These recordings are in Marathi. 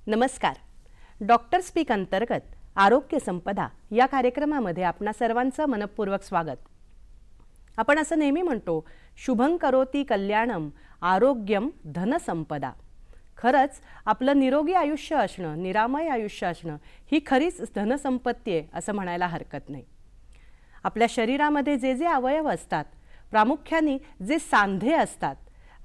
नमस्कार. डॉक्टर स्पीक अंतर्गत आरोग्य संपदा या कार्यक्रमामध्ये आपणा सर्वांचं मनपूर्वक स्वागत. आपण असं नेहमी म्हणतो, शुभं करोति कल्याणम आरोग्यम धनसंपदा. खरंच आपलं निरोगी आयुष्य असणं, निरामय आयुष्य असणं ही खरीच धनसंपत्ती आहे असं म्हणायला हरकत नाही. आपल्या शरीरामध्ये जे जे अवयव असतात, प्रामुख्याने जे सांधे असतात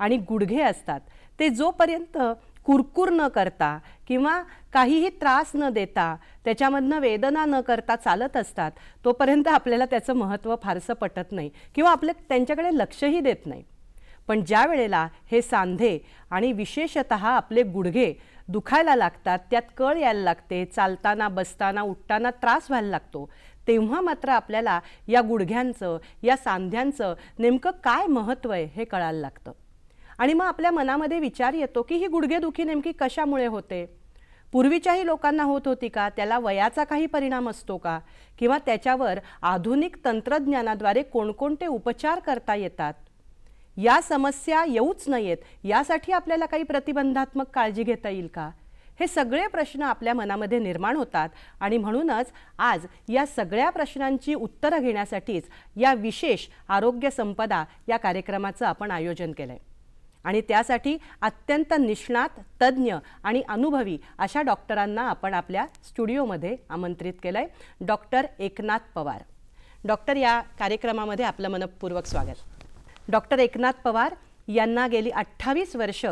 आणि गुडघे असतात, ते जोपर्यंत कुरकुर न करता किंवा काहीही त्रास न देता त्याच्यामधनं वेदना न करता चालत असतात, तोपर्यंत आपल्याला त्याचं महत्त्व फारसं पटत नाही किंवा आपलं त्यांच्याकडे लक्षही देत नाही. पण ज्या वेळेला हे सांधे आणि विशेषतः आपले गुडघे दुखायला लागतात, त्यात कळ यायला लागते, चालताना बसताना उठताना त्रास व्हायला लागतो, तेव्हा मात्र आपल्याला या गुडघ्यांचं, या सांध्यांचं नेमकं काय महत्त्व आहे हे कळायला लागतं. आणि मग आपल्या मनामध्ये विचार येतो की ही गुडघेदुखी नेमकी कशामुळे होते. पूर्वीच्याही लोकांना होत होती का? त्याला वयाचा काही परिणाम असतो का? किंवा त्याच्यावर आधुनिक तंत्रज्ञानाद्वारे कोणकोणते उपचार करता येतात? या समस्या येऊच नयेत यासाठी आपल्याला काही प्रतिबंधात्मक काळजी घेता येईल का? हे सगळे प्रश्न आपल्या मनामध्ये निर्माण होतात आणि म्हणूनच आज या सगळ्या प्रश्नांची उत्तरं घेण्यासाठीच या विशेष आरोग्य संपदा या कार्यक्रमाचं आपण आयोजन केलंय. आणि त्यासाठी अत्यंत निष्णात, तज्ज्ञ आणि अनुभवी अशा डॉक्टरांना आपण आपल्या स्टुडिओमध्ये आमंत्रित केलंय. डॉक्टर एकनाथ पवार. डॉक्टर, या कार्यक्रमामध्ये आपलं मनपूर्वक स्वागत. डॉक्टर एकनाथ पवार यांना गेली 28 वर्ष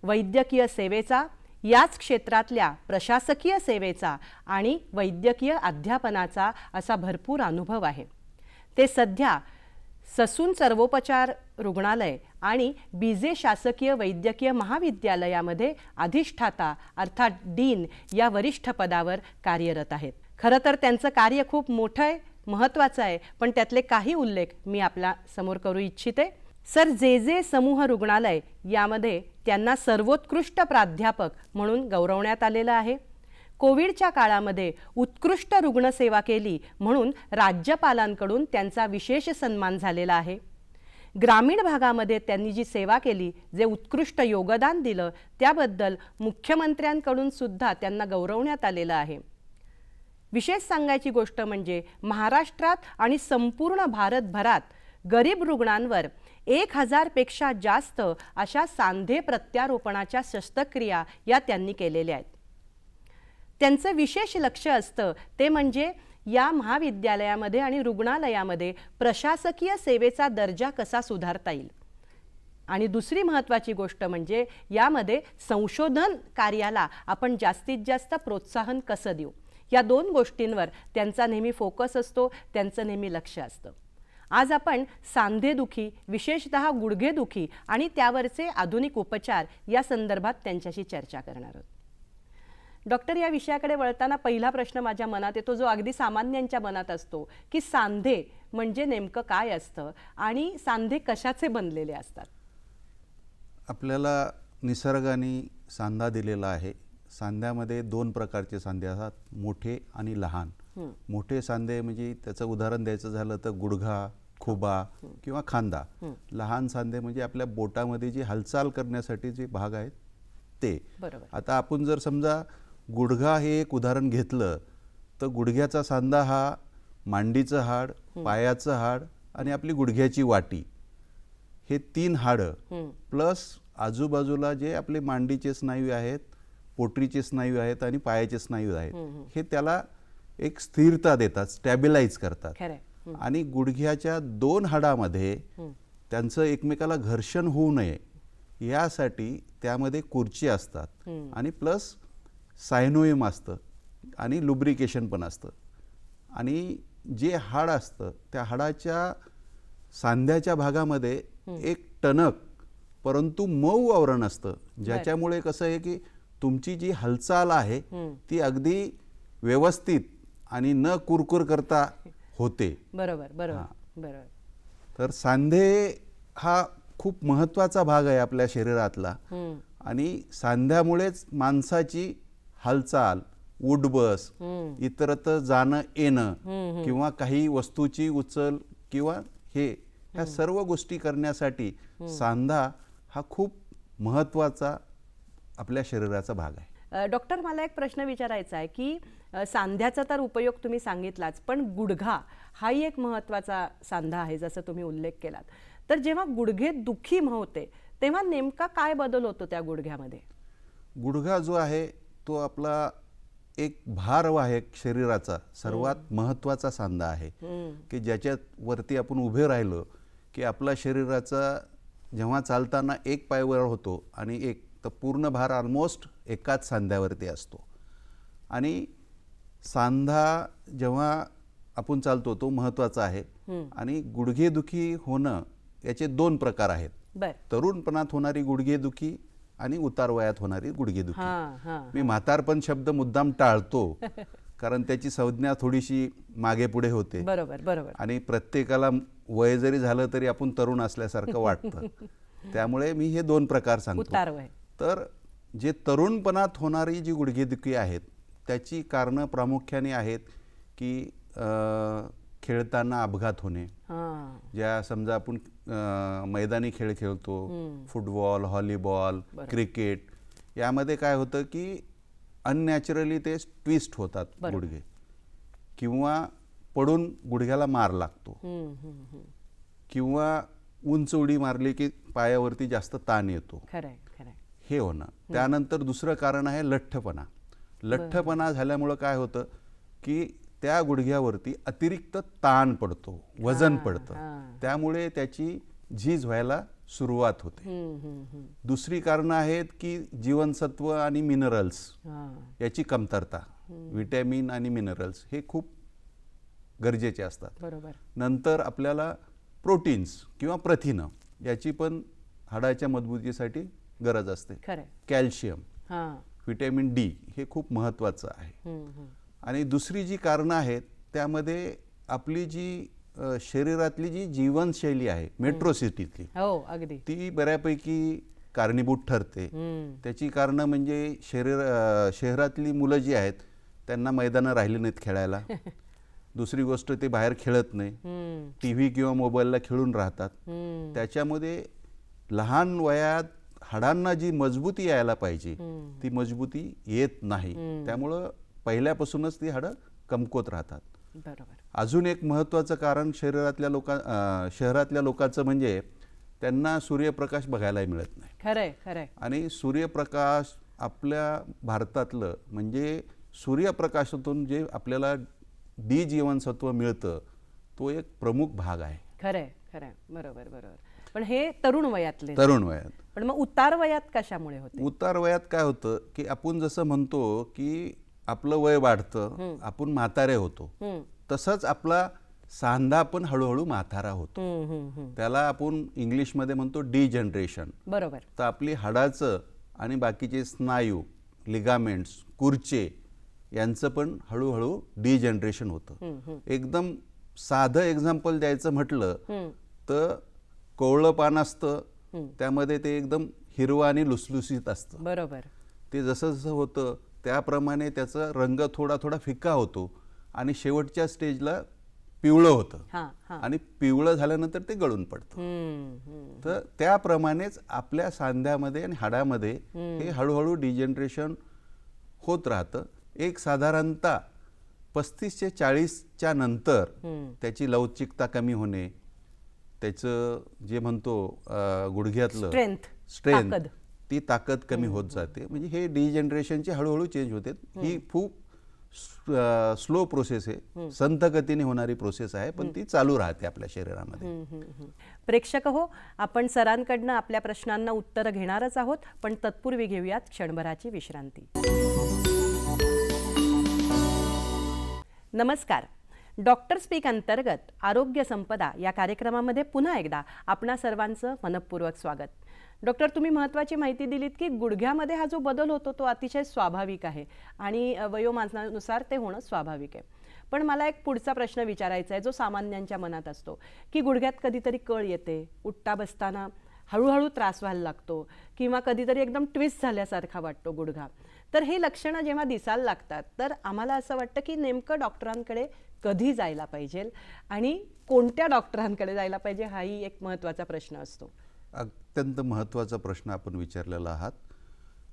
वैद्यकीय सेवेचा, याच क्षेत्रातल्या प्रशासकीय सेवेचा आणि वैद्यकीय अध्यापनाचा असा भरपूर अनुभव आहे. ते सध्या ससून सर्वोपचार रुग्णालय आणि बीजे शासकीय वैद्यकीय महाविद्यालयामध्ये अधिष्ठाता अर्थात डीन या वरिष्ठ पदावर कार्यरत आहेत. खरं तर त्यांचं कार्य खूप मोठं आहे, महत्त्वाचं आहे, पण त्यातले काही उल्लेख मी आपल्या समोर करू इच्छिते. सर, जे समूह रुग्णालय यामध्ये त्यांना सर्वोत्कृष्ट प्राध्यापक म्हणून गौरवण्यात आलेलं आहे. कोविडच्या काळामध्ये उत्कृष्ट रुग्णसेवा केली म्हणून राज्यपालांकडून त्यांचा विशेष सन्मान झालेला आहे. ग्रामीण भागामध्ये त्यांनी जी सेवा केली, जे उत्कृष्ट योगदान दिलं, त्याबद्दल मुख्यमंत्र्यांकडून सुद्धा त्यांना गौरवण्यात आलेलं आहे. विशेष सांगायची गोष्ट म्हणजे महाराष्ट्रात आणि संपूर्ण भारतभरात गरीब रुग्णांवर 1000 पेक्षा जास्त अशा सांधे प्रत्यारोपणाच्या शस्त्रक्रिया या त्यांनी केलेल्या आहेत. त्यांचं विशेष लक्ष असतं ते म्हणजे या महाविद्यालयामध्ये आणि रुग्णालयामध्ये प्रशासकीय सेवेचा दर्जा कसा सुधारता येईल. आणि दुसरी महत्त्वाची गोष्ट म्हणजे यामध्ये संशोधन कार्याला आपण जास्तीत जास्त प्रोत्साहन कसं देऊ, या दोन गोष्टींवर त्यांचा नेहमी फोकस असतो, त्यांचं नेहमी लक्ष असतं. आज आपण सांधेदुखी, विशेषतः गुडघेदुखी आणि त्यावरचे आधुनिक उपचार या संदर्भात त्यांच्याशी चर्चा करणार आहोत. डॉक्टर, या विषयाकडे वळताना पहिला प्रश्न माझ्या मनात येतो, जो अगदी सामान्यांच्या मनात असतो, की सांधे म्हणजे नेमकं काय असतं आणि सांधे कशाचे बनलेले असतात? आपल्याला निसर्गाने सांधा दिलेला आहे. सांध्यामध्ये 2 प्रकारचे सांधे असतात, मोठे आणि लहान. मोठे सांधे म्हणजे त्याचं उदाहरण द्यायचं झालं तर गुडघा, खुबा किंवा खांदा. लहान सांधे म्हणजे आपल्या बोटामध्ये जी हालचाल करण्यासाठी जे भाग आहेत ते. आता आपण जर समजा गुडघा हे एक उदाहरण घेतलं तर गुडघ्याचा सांधा हा मांडीचं हाड, पायाचं हाड आणि आपली गुडघ्याची वाटी, हे 3 हाडं प्लस आजूबाजूला जे आपले मांडीचे स्नायू आहेत, पोटरीचे स्नायू आहेत आणि पायाचे स्नायू आहेत, हे त्याला एक स्थिरता देतात, स्टॅबिलाइज करतात. आणि गुडघ्याच्या 2 हाडामध्ये त्यांचं एकमेकाला घर्षण होऊ नये यासाठी त्यामध्ये खुर्ची असतात आणि प्लस सायनोइम असतं आणि लुब्रिकेशन पण असतं. आणि जे हाड असतं त्या हाडाच्या सांध्याच्या भागामध्ये एक टणक परंतु मऊ आवरण असतं, ज्याच्यामुळे कसं आहे की तुमची जी हालचाल आहे ती अगदी व्यवस्थित आणि न कुरकुर करता होते. बरोबर बरोबर बरोबर. तर सांधे हा खूप महत्त्वाचा भाग आहे आपल्या शरीरातला आणि सांध्यामुळेच माणसाची हालचाल, उठबस, इतरत्र जाणं येणं किंवा काही वस्तूची उचल किंवा ह्या सर्व गोष्टी करण्यासाठी सांधा हा खूप महत्त्वाचा आपल्या शरीराचा भाग आहे. डॉक्टर, मला एक प्रश्न विचारायचा आहे की सांध्याचा तर उपयोग तुम्ही सांगितलाच, पण गुडघा हाही एक महत्त्वाचा सांधा आहे जसं तुम्ही उल्लेख केलात. तर जेव्हा गुडघे दुखी होते तेव्हा नेमका काय बदल होतो त्या गुडघ्यामध्ये? गुडघा जो आहे तो आपला एक भारवाहक शरीराचा सर्वात महत्त्वाचा सांधा आहे की ज्याच्यावरती आपण उभे राहिलो की आपला शरीराचा जेव्हा चालताना एक पायवर होतो आणि एक तर पूर्ण भार ऑलमोस्ट एकाच सांध्यावरती असतो. आणि सांधा जेव्हा आपण चालतो तो महत्त्वाचा आहे. आणि गुडघेदुखी होणं याचे 2 प्रकार आहेत. तरुणपणात होणारी गुडघेदुखी आणि उतार वयात होणारी गुडघेदुखी. मी म्हातारपण शब्द मुद्दाम टाळतो कारण त्याची संज्ञा थोडीशी मागे पुढे होते. बरोबर बरोबर. आणि प्रत्येकाला वय जरी झालं तरी आपण तरुण असल्यासारखं वाटतं. त्यामुळे मी हे 2 प्रकार सांगतो. उतार वय. तर जे तरुणपणात होणारी जी गुडघेदुखी आहेत त्याची कारणं प्रामुख्याने आहेत की खेळताना अपघात होणे. ज्या समजा आपण मैदानी खेळ खेळतो, फुटबॉल, व्हॉलीबॉल, क्रिकेट, यामध्ये काय होतं की अननॅचरली ते ट्विस्ट होतात गुडघे किंवा पडून गुडघ्याला मार लागतो किंवा उंच उडी मारली की पायावरती जास्त ताण येतो. हे होणं. त्यानंतर दुसरं कारण आहे लठ्ठपणा. लठ्ठपणा झाल्यामुळं काय होतं की त्या गुडघ्यावरती अतिरिक्त ताण पडतो, वजन पडतं, त्यामुळे त्याची झीज व्हायला सुरुवात होते. दुसरी कारणं आहेत की जीवनसत्व आणि मिनरल्स याची कमतरता. विटॅमिन आणि मिनरल्स हे खूप गरजेचे असतात. नंतर आपल्याला प्रोटीन्स किंवा प्रथिनं याची पण हाडाच्या मजबूतीसाठी गरज असते. कॅल्शियम, विटॅमिन डी हे खूप महत्त्वाचं आहे. आणि दुसरी जी कारणं आहेत त्यामध्ये आपली जी शरीरातली जी जीवनशैली आहे मेट्रो सिटीतली, ती बऱ्यापैकी कारणीभूत ठरते. त्याची कारणं म्हणजे शहरातली मुलं जी आहेत त्यांना मैदानं राहिली नाहीत खेळायला. दुसरी गोष्ट ते बाहेर खेळत नाही, टीव्ही किंवा मोबाईलला खेळून राहतात. त्याच्यामध्ये लहान वयात हाडांना जी मजबूती यायला पाहिजे ती मजबूती येत नाही. त्यामुळं पहिल्यापासूनच ती हाडं कमकुवत राहतात. अजून एक महत्त्वाचं कारण शहरातल्या लोकांचं म्हणजे त्यांना सूर्यप्रकाश बघायला मिळत नाही. आणि सूर्यप्रकाश आपल्या भारतातलं म्हणजे सूर्यप्रकाशातून जे आपल्याला डी जीवनसत्व मिळतं तो एक प्रमुख भाग आहे. खरंय बरोबर बरोबर. पण हे तरुण वयात. पण मग उतार वयात कशामुळे होते? उतार वयात काय होतं की आपण जसं म्हणतो की आपलं वय वाढतं, आपण म्हातारे होतो, तसंच आपला सांधा पण हळूहळू म्हातारा होतो. त्याला आपण इंग्लिशमध्ये म्हणतो डिजनरेशन. बरोबर. तर आपली हाडाचं आणि बाकीचे स्नायू, लिगामेंट्स, कुरचे यांचं पण हळूहळू डिजनरेशन होतं. एकदम साधं एक्झाम्पल द्यायचं म्हटलं तर कोवळं पान असतं, त्यामध्ये ते एकदम हिरवं आणि लुसलुसीत असतं. बरोबर. ते जसं जसं होतं त्याप्रमाणे त्याचा रंग थोडा थोडा फिका होतो आणि शेवटच्या स्टेजला पिवळं होतं आणि पिवळं झाल्यानंतर ते गळून पडतं. तर त्याप्रमाणेच आपल्या सांध्यामध्ये आणि हाडामध्ये हे हळूहळू डिजनरेशन होत राहतं. एक साधारणतः 35 ते 40च्या नंतर त्याची लवचिकता कमी होणे, त्याचं जे म्हणतो गुडघ्यातलं स्ट्रेंथ, ती ताकद कमी होत जाते. म्हणजे हे डिजनरेशनचे हळूहळू चेंज होते. ही खूप स्लो प्रोसेस आहे, संथ गतीने होणारी प्रोसेस आहे, पण ती चालू राहते आपल्या शरीरामध्ये. प्रेक्षक हो, आपण सरांकडनं आपल्या प्रश्नांना उत्तर घेणारच आहोत, पण तत्पूर्वी घेऊयात क्षणभराची विश्रांती. नमस्कार. डॉक्टर स्पीक अंतर्गत आरोग्य संपदा या कार्यक्रमामध्ये पुन्हा एकदा आपणा सर्वांचं मनपूर्वक स्वागत. डॉक्टर, तुम्ही महत्त्वाची माहिती दिलीत की गुडघ्यामध्ये हा जो बदल होतो तो अतिशय स्वाभाविक आहे आणि वयोमानानुसार ते होणं स्वाभाविक आहे. पण मला एक पुढचा प्रश्न विचारायचा आहे जो सामान्यांच्या मनात असतो की गुडघ्यात कधीतरी कळ येते, उठता बसताना हळूहळू त्रास व्हायला लागतो किंवा कधीतरी एकदम ट्विस्ट झाल्यासारखा वाटतो गुडघा. तर हे लक्षणं जेव्हा दिसायला लागतात तर आम्हाला असं वाटतं की नेमकं डॉक्टरांकडे कधी जायला पाहिजे आणि कोणत्या डॉक्टरांकडे जायला पाहिजे हाही एक महत्त्वाचा प्रश्न असतो. अत्यंत महत्त्वाचा प्रश्न आपण विचारलेला आहात.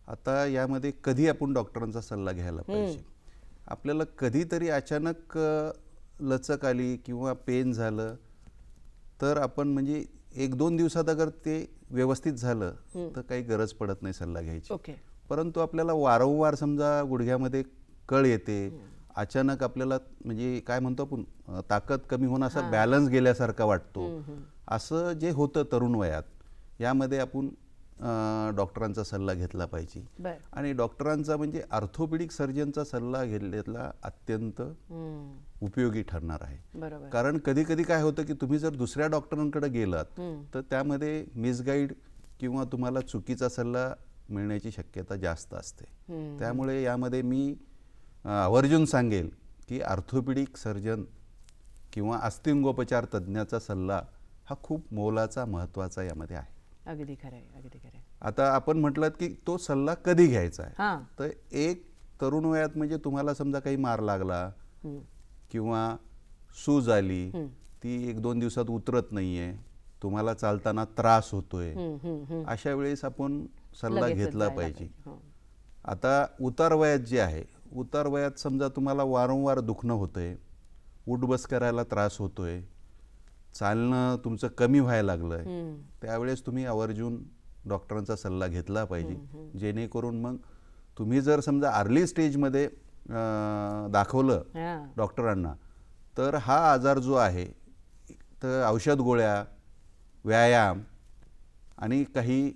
आता यामध्ये कधी आपण डॉक्टरांचा सल्ला घ्यायला पाहिजे. आपल्याला कधीतरी अचानक लचक आली किंवा पेन झालं तर आपण म्हणजे 1-2 दिवसात अगर ते व्यवस्थित झालं तर काही गरज पडत नाही सल्ला घ्यायची. ओके. परंतु आपल्याला वारंवार समजा गुडघ्यामध्ये कळ येते, अचानक आपल्याला म्हणजे काय म्हणतो आपण ताकद कमी होऊन असा बॅलन्स गेल्यासारखा वाटतो, असं जे होतं तरुण वयात, यामध्ये आपण डॉक्टरांचा सल्ला घेतला पाहिजे. आणि डॉक्टरांचा म्हणजे ऑर्थोपेडिक सर्जनचा सल्ला घेतलेला अत्यंत उपयोगी ठरणार आहे. कारण कधी कधी काय होतं की तुम्ही जर दुसऱ्या डॉक्टरांकडे गेलात तर त्यामध्ये मिसगाईड किंवा तुम्हाला चुकीचा सल्ला मिळण्याची शक्यता जास्त असते. त्यामुळे यामध्ये मी आवर्जून सांगेल की ऑर्थोपेडिक सर्जन किंवा अस्थिअंगोपचार तज्ज्ञाचा सल्ला हा खूप मोलाचा महत्त्वाचा यामध्ये आहे. अगदी खरं आहे, अगदी खरं आहे. आता आपण म्हटलं की तो सल्ला कधी घ्यायचा आहे, तर एक तरुण वयात म्हणजे तुम्हाला समजा काही मार लागला किंवा सूज आली, ती 1-2 दिवसात उतरत नाहीये, तुम्हाला चालताना त्रास होतोय, अशा वेळेस आपण सल्ला घेतला पाहिजे. आता उतार वयात जे आहे, उतार वयात समजा तुम्हाला वारंवार दुखणं होतंय, उठबस करायला त्रास होतोय, चालणं तुमचं कमी व्हायला लागलंय, त्यावेळेस तुम्ही आवर्जून डॉक्टरांचा सल्ला घेतला पाहिजे. जेणेकरून मग तुम्ही जर समजा अर्ली स्टेजमध्ये दाखवलं डॉक्टरांना तर हा आजार जो आहे तर औषध गोळ्या, व्यायाम आणि काही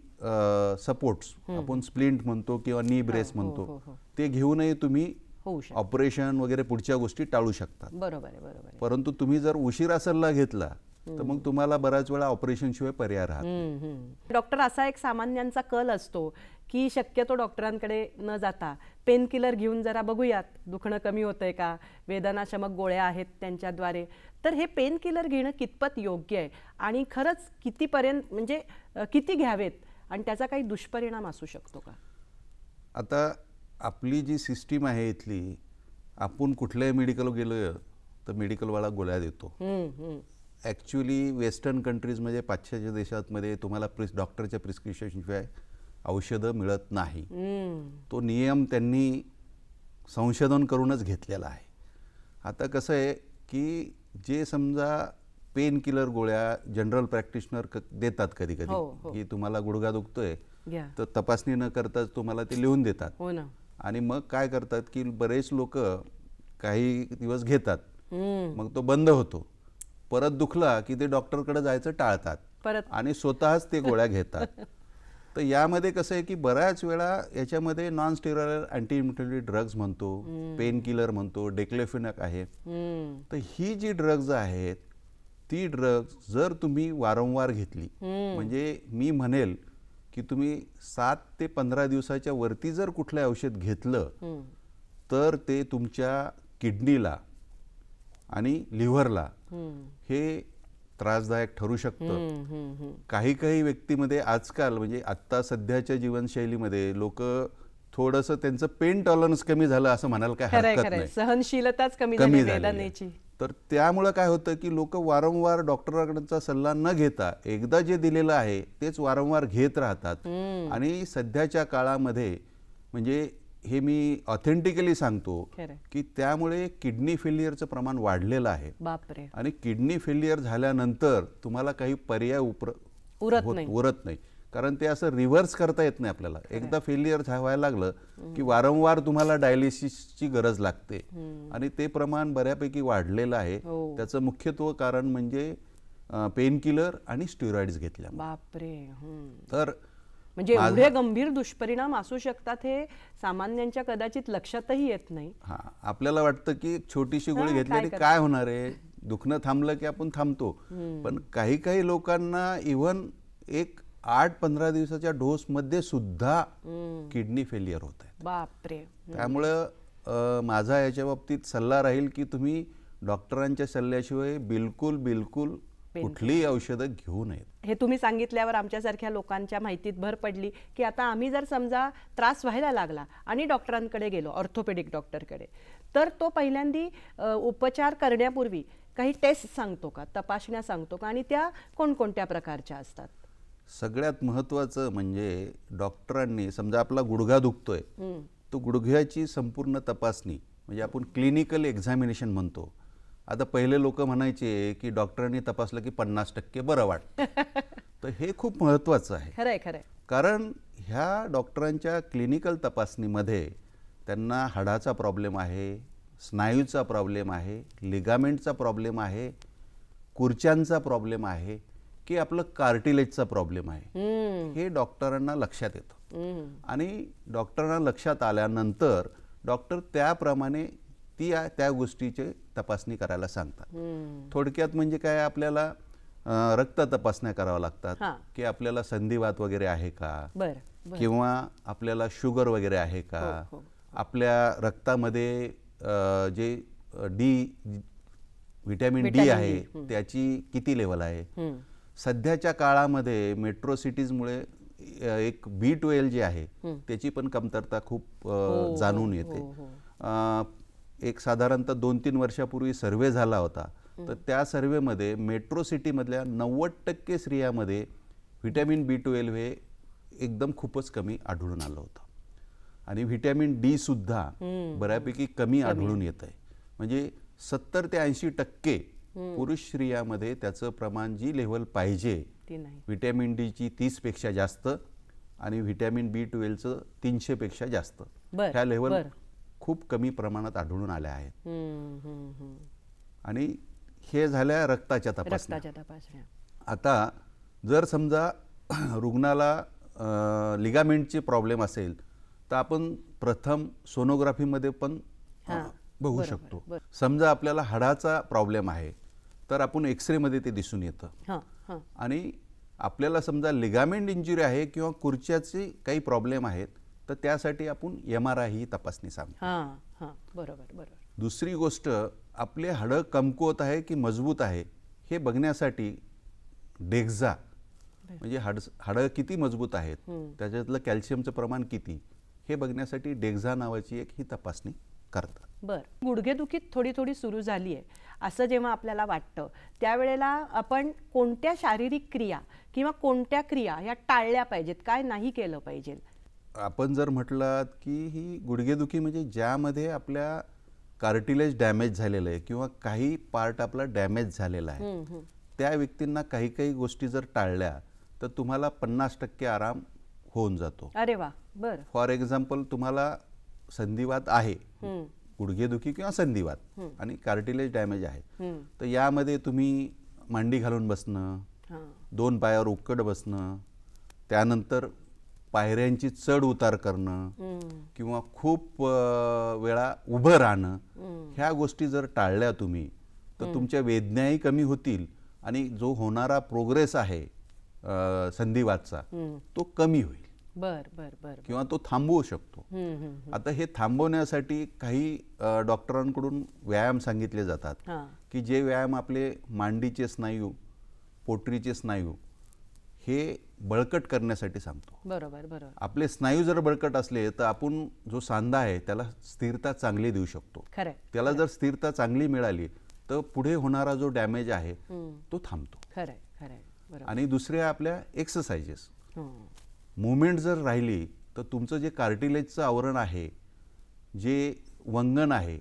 सपोर्ट्स आपण स्प्लिंट म्हणतो किंवा नी ब्रेस म्हणतो ते घेऊनही तुम्ही ऑपरेशन वगैरे पुढच्या गोष्टी टाळू शकतात. बरोबर आहे, बरोबर आहे. परंतु तुम्ही जर उशिरा सल्ला घेतला तर मग तुम्हाला बऱ्याच वेळा ऑपरेशन शिवाय पर्याय राहत नाही. डॉक्टर, असा एक सामान्यांचा कल असतो की शक्यतो डॉक्टरांकडे न जाता पेन किलर घेऊन जरा बघूयात दुखणं कमी होतंय का, वेदनाशमक गोळ्या आहेत त्यांच्याद्वारे. तर हे पेन किलर घेणं कितपत योग्य आहे आणि खरंच कितीपर्यंत म्हणजे किती घ्यावेत आणि त्याचा काही दुष्परिणाम असू शकतो का? आता आपली जी सिस्टीम आहे इथली, आपण कुठल्याही मेडिकल गेलो तर मेडिकलवाला गोळ्या देतो. ॲक्च्युली वेस्टर्न कंट्रीजमध्ये, पाश्चात्य देशांमध्ये तुम्हाला डॉक्टरच्या प्रिस्क्रिप्शनशिवाय औषधं मिळत नाही. तो नियम त्यांनी संशोधन करूनच घेतलेला आहे. आता कसं आहे की जे समजा पेन किलर गोळ्या जनरल प्रॅक्टिशनर देतात कधी कधी की तुम्हाला गुडघा दुखतोय तर तपासणी न करताच तुम्हाला ते लिहून देतात. आणि मग काय करतात की बरेच लोक काही दिवस घेतात, मग तो बंद होतो, परत दुखला की ते डॉक्टरकडे जायचं टाळतात आणि स्वतःच ते गोळ्या घेतात. तर यामध्ये कसं आहे की बऱ्याच वेळा याच्यामध्ये non steroidal anti inflammatory drugs म्हणतो, पेन किलर म्हणतो, डिक्लोफेनॅक आहे. तर ही जी ड्रग्ज आहेत ती ड्रग्ज जर तुम्ही वारंवार घेतली, म्हणजे मी म्हणेल की तुम्ही 7 ते 15 दिवसाच्या वरती जर कुठलं औषध घेतलं तर ते तुमच्या किडनीला आणि लिव्हरला हे त्रासदायक ठरू शकतं. काही व्यक्तीमध्ये आजकाल म्हणजे आत्ता सध्याच्या जीवनशैलीमध्ये लोक थोडंसं त्यांचं पेन टॉलरन्स कमी झालं असं म्हणाल काय हरकत नाही, सहनशीलताच कमी झाली. तर त्यामुळे काय होतं की लोक वारंवार डॉक्टरांचा सल्ला न घेता एकदा जे दिलेलं आहे तेच वारंवार घेत राहतात. आणि सध्याच्या काळामध्ये म्हणजे हे मी ऑथेंटिकली सांगतो की त्यामुळे किडनी फेल्युअरचं प्रमाण वाढलेलं आहे. आणि किडनी फेल्युअर झाल्यानंतर तुम्हाला काही पर्याय उरत नाही, कारण ते असं रिव्हर्स करता येत नाही आपल्याला. एकदा फेल्युअर व्हायला लागलं की वारंवार तुम्हाला डायलिसिसची गरज लागते आणि ते प्रमाण बऱ्यापैकी वाढलेलं आहे. त्याचं मुख्यत्व कारण म्हणजे पेन किलर आणि स्टेरॉइड्स घेतल्या. बापरे. तर म्हणजे एवढे गंभीर दुष्परिणाम असू शकतात हे सामान्यांच्या कदाचित लक्षातही येत नाही. हा, आपल्याला वाटतं की एक छोटीशी गोळी हा, घेतल्याने काय काय होणार आहे, दुखणं थांबलं की आपण थांबतो. पण काही काही लोकांना इव्हन एक 8-15 दिवसाच्या डोस मध्ये सुद्धा किडनी फेलियर होत आहे. बापरे. त्यामुळं माझा याच्या बाबतीत सल्ला राहील की तुम्ही डॉक्टरांच्या सल्ल्याशिवाय बिलकुल कुठलीही औषधं घेऊ नयेत. हे तुम्ही सांगितल्यावर आमच्यासारख्या लोकांच्या माहितीत भर पडली की आता आम्ही जर समजा त्रास व्हायला लागला आणि डॉक्टरांकडे गेलो, ऑर्थोपेडिक डॉक्टरकडे, तर तो पहिल्यांदी उपचार करण्यापूर्वी काही टेस्ट सांगतो का, तपासण्या सांगतो का, आणि त्या कोणकोणत्या प्रकारच्या असतात? सगळ्यात महत्त्वाचं म्हणजे डॉक्टरांनी समजा आपला गुडघा दुखतोय, तो गुडघ्याची संपूर्ण तपासणी म्हणजे आपण क्लिनिकल एक्झामिनेशन म्हणतो. आता पहिले लोक म्हणायचे की डॉक्टरांनी तपासलं की 50% बरं वाटतं. तर हे खूप महत्त्वाचं आहे. खरंय. कारण ह्या डॉक्टरांच्या क्लिनिकल तपासणीमध्ये त्यांना हाडाचा प्रॉब्लेम आहे, स्नायूचा प्रॉब्लेम आहे, लिगामेंटचा प्रॉब्लेम आहे, खुर्च्यांचा प्रॉब्लेम आहे की आपलं कार्टिलेजचा प्रॉब्लेम आहे, हे डॉक्टरांना लक्षात येतं. आणि डॉक्टरांना लक्षात आल्यानंतर डॉक्टर त्याप्रमाणे त्या गोष्टीची तपासणी करायला सांगतात. थोडक्यात म्हणजे काय, आपल्याला रक्त तपासण्या कराव्या लागतात की आपल्याला संधिवात वगैरे आहे का, किंवा आपल्याला शुगर वगैरे आहे का, आपल्या रक्तामध्ये जे व्हिटॅमिन डी आहे त्याची किती लेवल आहे. सध्याच्या काळामध्ये मेट्रो सिटीजमुळे एक B12 जे आहे त्याची पण कमतरता खूप जाणून येते. एक साधारणतः 2-3 वर्षापूर्वी सर्वे झाला होता, तर त्या सर्वेमध्ये मेट्रो सिटीमधल्या 90% स्त्रियांमध्ये व्हिटॅमिन B12 हे एकदम खूपच कमी आढळून आलं होतं. आणि व्हिटॅमिन डी सुद्धा बऱ्यापैकी कमी आढळून येत आहे. म्हणजे 70 ते 80% पुरुष स्त्रियांमध्ये त्याचं प्रमाण जी लेवल पाहिजे व्हिटॅमिन डीची 30 पेक्षा जास्त आणि व्हिटॅमिन B12चं 300 पेक्षा जास्त, ह्या लेवल खूप कमी प्रमाणात आढळून आल्या आहेत. आणि हे झाल्या रक्ताच्या तपासण्या. आता जर समजा रुग्णाला लिगामेंटचे प्रॉब्लेम असेल तर आपण प्रथम सोनोग्राफीमध्ये पण बघू शकतो. समजा आपल्याला हाडाचा प्रॉब्लेम आहे तर आपण एक्सरेमध्ये ते दिसून येतं. आणि आपल्याला समजा लिगामेंट इंजुरी आहे किंवा खुर्च्याचे काही प्रॉब्लेम आहेत तर त्यासाठी आपण MRI ही तपासणी सांगतो. बरोबर. दुसरी गोष्ट, आपले हाडं कमकुवत आहे की मजबूत आहे हे बघण्यासाठी डेक्झा म्हणजे हाडं किती मजबूत आहेत, त्याच्यातलं कॅल्शियमचं प्रमाण किती, हे बघण्यासाठी डेक्झा नावाची एक ही तपासणी करतात. गुडघेदुखी थोडी सुरू झाली आहे असं जेव्हा आपल्याला वाटतं त्यावेळेला आपण कोणत्या शारीरिक क्रिया किंवा कोणत्या क्रिया या टाळल्या पाहिजेत, काय नाही केलं पाहिजे? आपण जर म्हटलं की ही गुडघेदुखी म्हणजे ज्यामध्ये आपल्या कार्टिलेज डॅमेज झालेलं आहे किंवा काही पार्ट आपला डॅमेज झालेला आहे, त्या व्यक्तींना काही गोष्टी जर टाळल्या तर तुम्हाला 50% आराम होऊन जातो. अरे वा. बरं. फॉर एक्झाम्पल, तुम्हाला संधिवात आहे, गुडघेदुखी किंवा संधिवात आणि कार्टिलेज डॅमेज आहे, तर यामध्ये तुम्ही मांडी घालून बसणं, 2 पायावर उक्कड बसणं, त्यानंतर पायऱ्यांची चढ उतार करणं किंवा खूप वेळा उभं राहणं, ह्या गोष्टी जर टाळल्या तुम्ही तर तुमच्या वेदनाही कमी होतील आणि जो होणारा प्रोग्रेस आहे संधिवातचा तो कमी होईल. किंवा तो थांबवू शकतो. आता हे थांबवण्यासाठी काही डॉक्टरांकडून व्यायाम सांगितले जातात की जे व्यायाम आपले मांडीचे स्नायू, पोटरीचे स्नायू हे बळकट करण्यासाठी सांगतो. बरोबर. आपले स्नायू जर बळकट असले तर आपण जो सांधा आहे त्याला स्थिरता चांगली देऊ शकतो. त्याला जर स्थिरता चांगली मिळाली तर पुढे होणारा जो डॅमेज आहे तो थांबतो. आणि दुसऱ्या आपल्या एक्सरसाइजेस, मुवमेंट जर राहिली तर तुमचं जे कार्टिलेजचं आवरण आहे, जे वंगण आहे,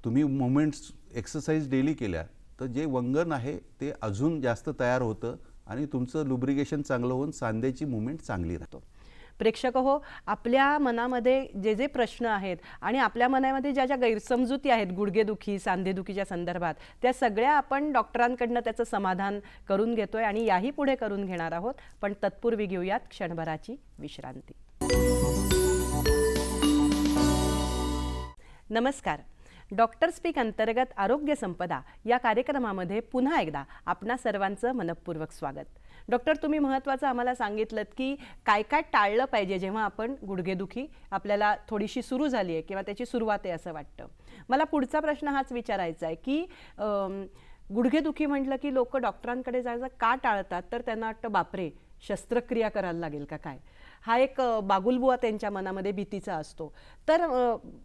तुम्ही मुवमेंट्स एक्सरसाइज डेली केल्या तर जे वंगण आहे ते अजून जास्त तयार होतं आणि तुमचं लुब्रिकेशन चांगलं होऊन सांध्याची मुवमेंट चांगली राहतो. प्रेक्षक हो, आपल्या मनामध्ये जे जे प्रश्न आहेत आणि आपल्या मनामध्ये ज्या ज्या गैरसमजुती आहेत गुडघेदुखी सांधेदुखीच्या संदर्भात, त्या सगळ्या आपण डॉक्टरांकडनं त्याचं समाधान करून घेतोय आणि याही पुढे करून घेणार आहोत. पण तत्पूर्वी घेऊयात क्षणभराची विश्रांती. नमस्कार. डॉक्टर स्पीक अंतर्गत आरोग्य संपदा या कार्यक्रमामध्ये पुन्हा एकदा आपणा सर्वांचं मनपूर्वक स्वागत. डॉक्टर, तुम्ही महत्त्वाचं आम्हाला सांगितलं की काय काय टाळलं पाहिजे जेव्हा आपण गुडघेदुखी आपल्याला थोडीशी सुरू झाली आहे किंवा त्याची सुरुवात आहे असं वाटतं. मला पुढचा प्रश्न हाच विचारायचा आहे की गुडघेदुखी म्हटलं की लोक डॉक्टरांकडे जायचं का टाळतात? तर त्यांना वाटतं बापरे, शस्त्रक्रिया करायला लागेल का काय, हा एक बागुलबुवा त्यांच्या मनामध्ये भीतीचा असतो. तर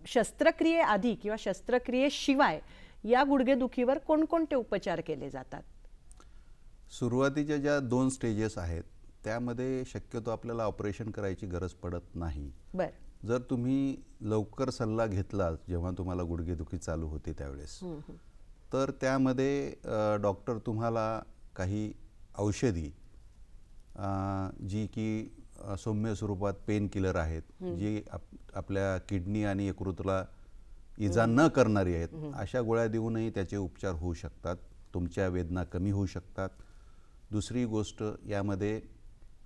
शस्त्रक्रियेआधी किंवा शस्त्रक्रियेशिवाय या गुडघेदुखीवर कोणकोणते उपचार केले जातात? सुरुवातीच्या ज्या 2 स्टेजेस आहेत त्यामध्ये शक्यतो आपल्याला ऑपरेशन करायची गरज पडत नाही. बरं. जर तुम्ही लवकर सल्ला घेतला जेव्हा तुम्हाला गुडघेदुखी चालू होती त्यावेळेस, तर त्यामध्ये डॉक्टर तुम्हाला काही औषधी जी की सौम्य स्वरूपात पेन किलर आहेत, जी आपल्या किडनी आणि यकृतला इजा न करणारी आहेत, अशा गोळ्या देऊनही त्याचे उपचार होऊ शकतात. तुमच्या वेदना कमी होऊ शकतात. दुसरी गोष्ट यामध्ये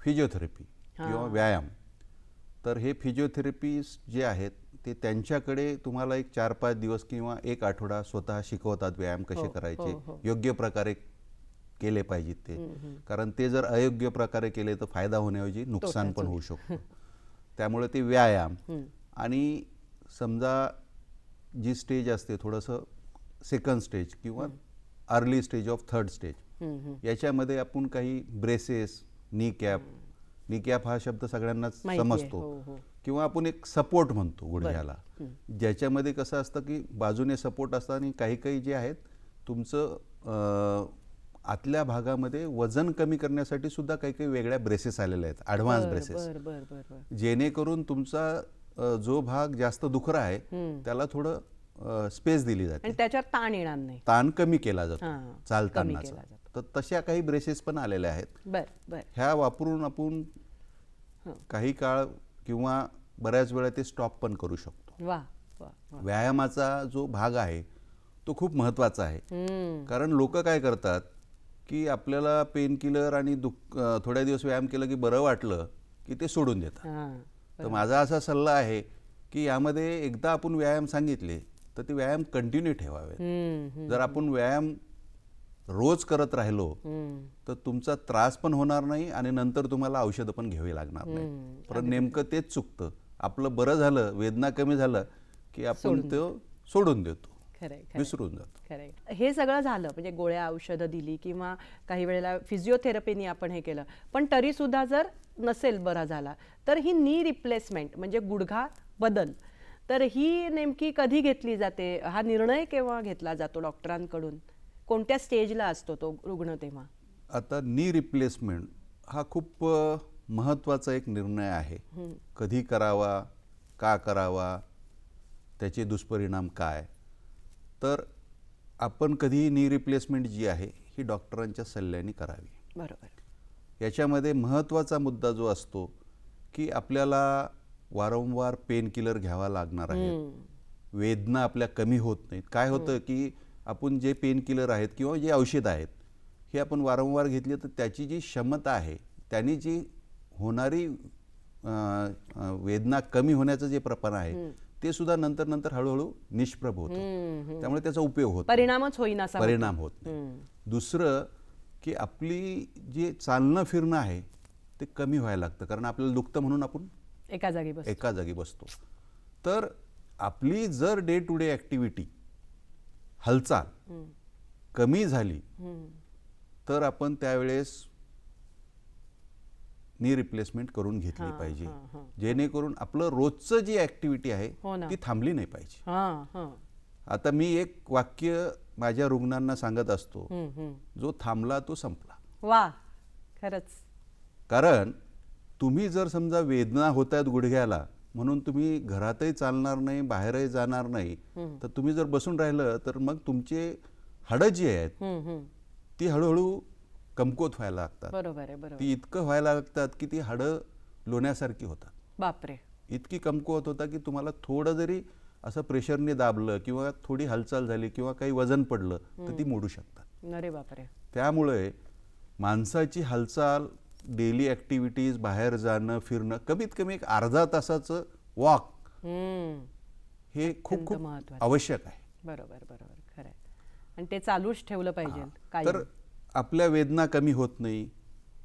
फिजिओथेरपी किंवा व्यायाम. तर हे फिजिओथेरपिस्ट जे आहेत ते त्यांच्याकडे तुम्हाला एक 4-5 दिवस किंवा एक आठवडा स्वतः शिकवतात व्यायाम कसे करायचे, योग्य प्रकारे केले पाहिजेत ते. कारण ते जर अयोग्य प्रकारे केले तर फायदा होण्याऐवजी नुकसान पण होऊ शकतो. त्यामुळे ते व्यायाम आणि समजा जी स्टेज असते थोडंसं सेकंड स्टेज किंवा early stage of third stage, याच्यामध्ये आपण काही ब्रेसेस, नी कॅप हा शब्द सगळ्यांनाच समजतो, किंवा आपण एक सपोर्ट म्हणतो गुडघ्याला, ज्याच्यामध्ये कसं असतं की बाजूने सपोर्ट असतात आणि काही काही जे आहेत तुमचं आतल्या भागामध्ये वजन कमी करण्यासाठी सुद्धा काही काही वेगळ्या ब्रेसेस आलेल्या आहेत, ॲडव्हान्स ब्रेसेस, जेणेकरून तुमचा जो भाग जास्त दुखरा आहे त्याला थोडं स्पेस दिली जाते आणि त्याच्यावर ताण येणार नाही, ताण कमी केला जातो चालताना. तर तशा काही ब्रेसेस पण आलेल्या आहेत. ह्या वापरून आपण काही काळ किंवा बऱ्याच वेळा ते स्टॉप पण करू शकतो. व्यायामाचा जो भाग आहे तो खूप महत्त्वाचा आहे. कारण लोक काय करतात की आपल्याला पेन किलर आणि थोड्या दिवस व्यायाम केलं की बरं वाटलं की ते सोडून देतात. तर माझा असा सल्ला आहे की यामध्ये एकदा आपण व्यायाम सांगितले तर ते व्यायाम कंटिन्यू ठेवावे. जर आपण व्यायाम रोज करत राहिलो तर तुमचा त्रास पण होणार नाही आणि नंतर तुम्हाला औषधं पण घ्यावी लागणार नाही. पण नेमकं तेच चुकतं. आपलं बरं झालं, वेदना कमी झालं की आपण ते सोडून देतो, विसरून जातो. हे सगळं झालं म्हणजे गोळ्या औषधं दिली किंवा काही वेळेला फिजिओथेरपीने आपण हे केलं, पण तरी सुद्धा जर नसेल बरा झाला तर ही नी रिप्लेसमेंट म्हणजे गुडघा बदल, तर ही नेमकी कधी घेतली जाते? हा निर्णय केव्हा घेतला जातो डॉक्टरांकडून? कोणत्या स्टेजला असतो तो रुग्ण तेव्हा? आता नी रिप्लेसमेंट हा खूप महत्त्वाचा एक निर्णय आहे. कधी करावा, का करावा, त्याचे दुष्परिणाम काय. तर आपण कधीही नी रिप्लेसमेंट जी आहे ही डॉक्टरांच्या सल्ल्याने करावी. बरोबर. याच्यामध्ये महत्त्वाचा मुद्दा जो असतो की आपल्याला वारंवार पेन किलर घ्यावा लागणार आहे, वेदना आपल्या कमी होत नाहीत. काय होतं की आपण जे पेन किलर आहेत किंवा जे औषध आहेत हे आपण वारंवार घेतले तर त्याची जी क्षमता आहे त्याने जी होणारी वेदना कमी होण्याचं जे प्रमाण आहे ते सुद्धा नंतर हळूहळू निष्प्रभ होतं. त्यामुळे त्याचा उपयोग होतो, परिणाम होत नाही. दुसरं की आपली जे चालणं फिरणं आहे ते कमी व्हायला लागतं, कारण आपल्याला दुखतं म्हणून आपण एका जागी बसतो. तर आपली जर डे टू डे ॲक्टिव्हिटी हालचाल कमी झाली तर आपण त्यावेळेस नी रिप्लेसमेंट करून घेतली पाहिजे, जेणेकरून आपलं रोजचं जी ॲक्टिव्हिटी आहे ती थांबली नाही पाहिजे. आता मी एक वाक्य माझ्या रुग्णांना सांगत असतो, जो थांबला तो संपला. वा, खरंच. कारण तुम्ही जर समजा वेदना होत आहेत गुडघ्याला म्हणून तुम्ही घरातही चालणार नाही, बाहेरही जाणार नाही, तर तुम्ही जर बसून राहिलं तर मग तुमचे हाडं जी आहेत ती हळूहळू कमकुवत व्हायला लागतात. बरोबर आहे, बरोबर. ती इतकं व्हायला लागतात की ती हाडं लोण्यासारखी होतात. बापरे. इतकी कमकुवत होता की तुम्हाला थोडं जरी असं प्रेशरने दाबलं किंवा थोडी हालचाल झाली किंवा काही वजन पडलं तर ती मोडू शकतात. अरे बापरे. त्यामुळे माणसाची हालचाल, डेली ॲक्टिव्हिटीज, बाहेर जाणं फिरणं, कमीत कमी एक अर्धा तासाचं वॉक हे खूप खूप महत्त्वाचं. आवश्यक आहे. बरोबर बरोबर, खरं आहे. आणि ते चालूच ठेवलं पाहिजे तर कायम. आपल्या वेदना कमी होत नाही,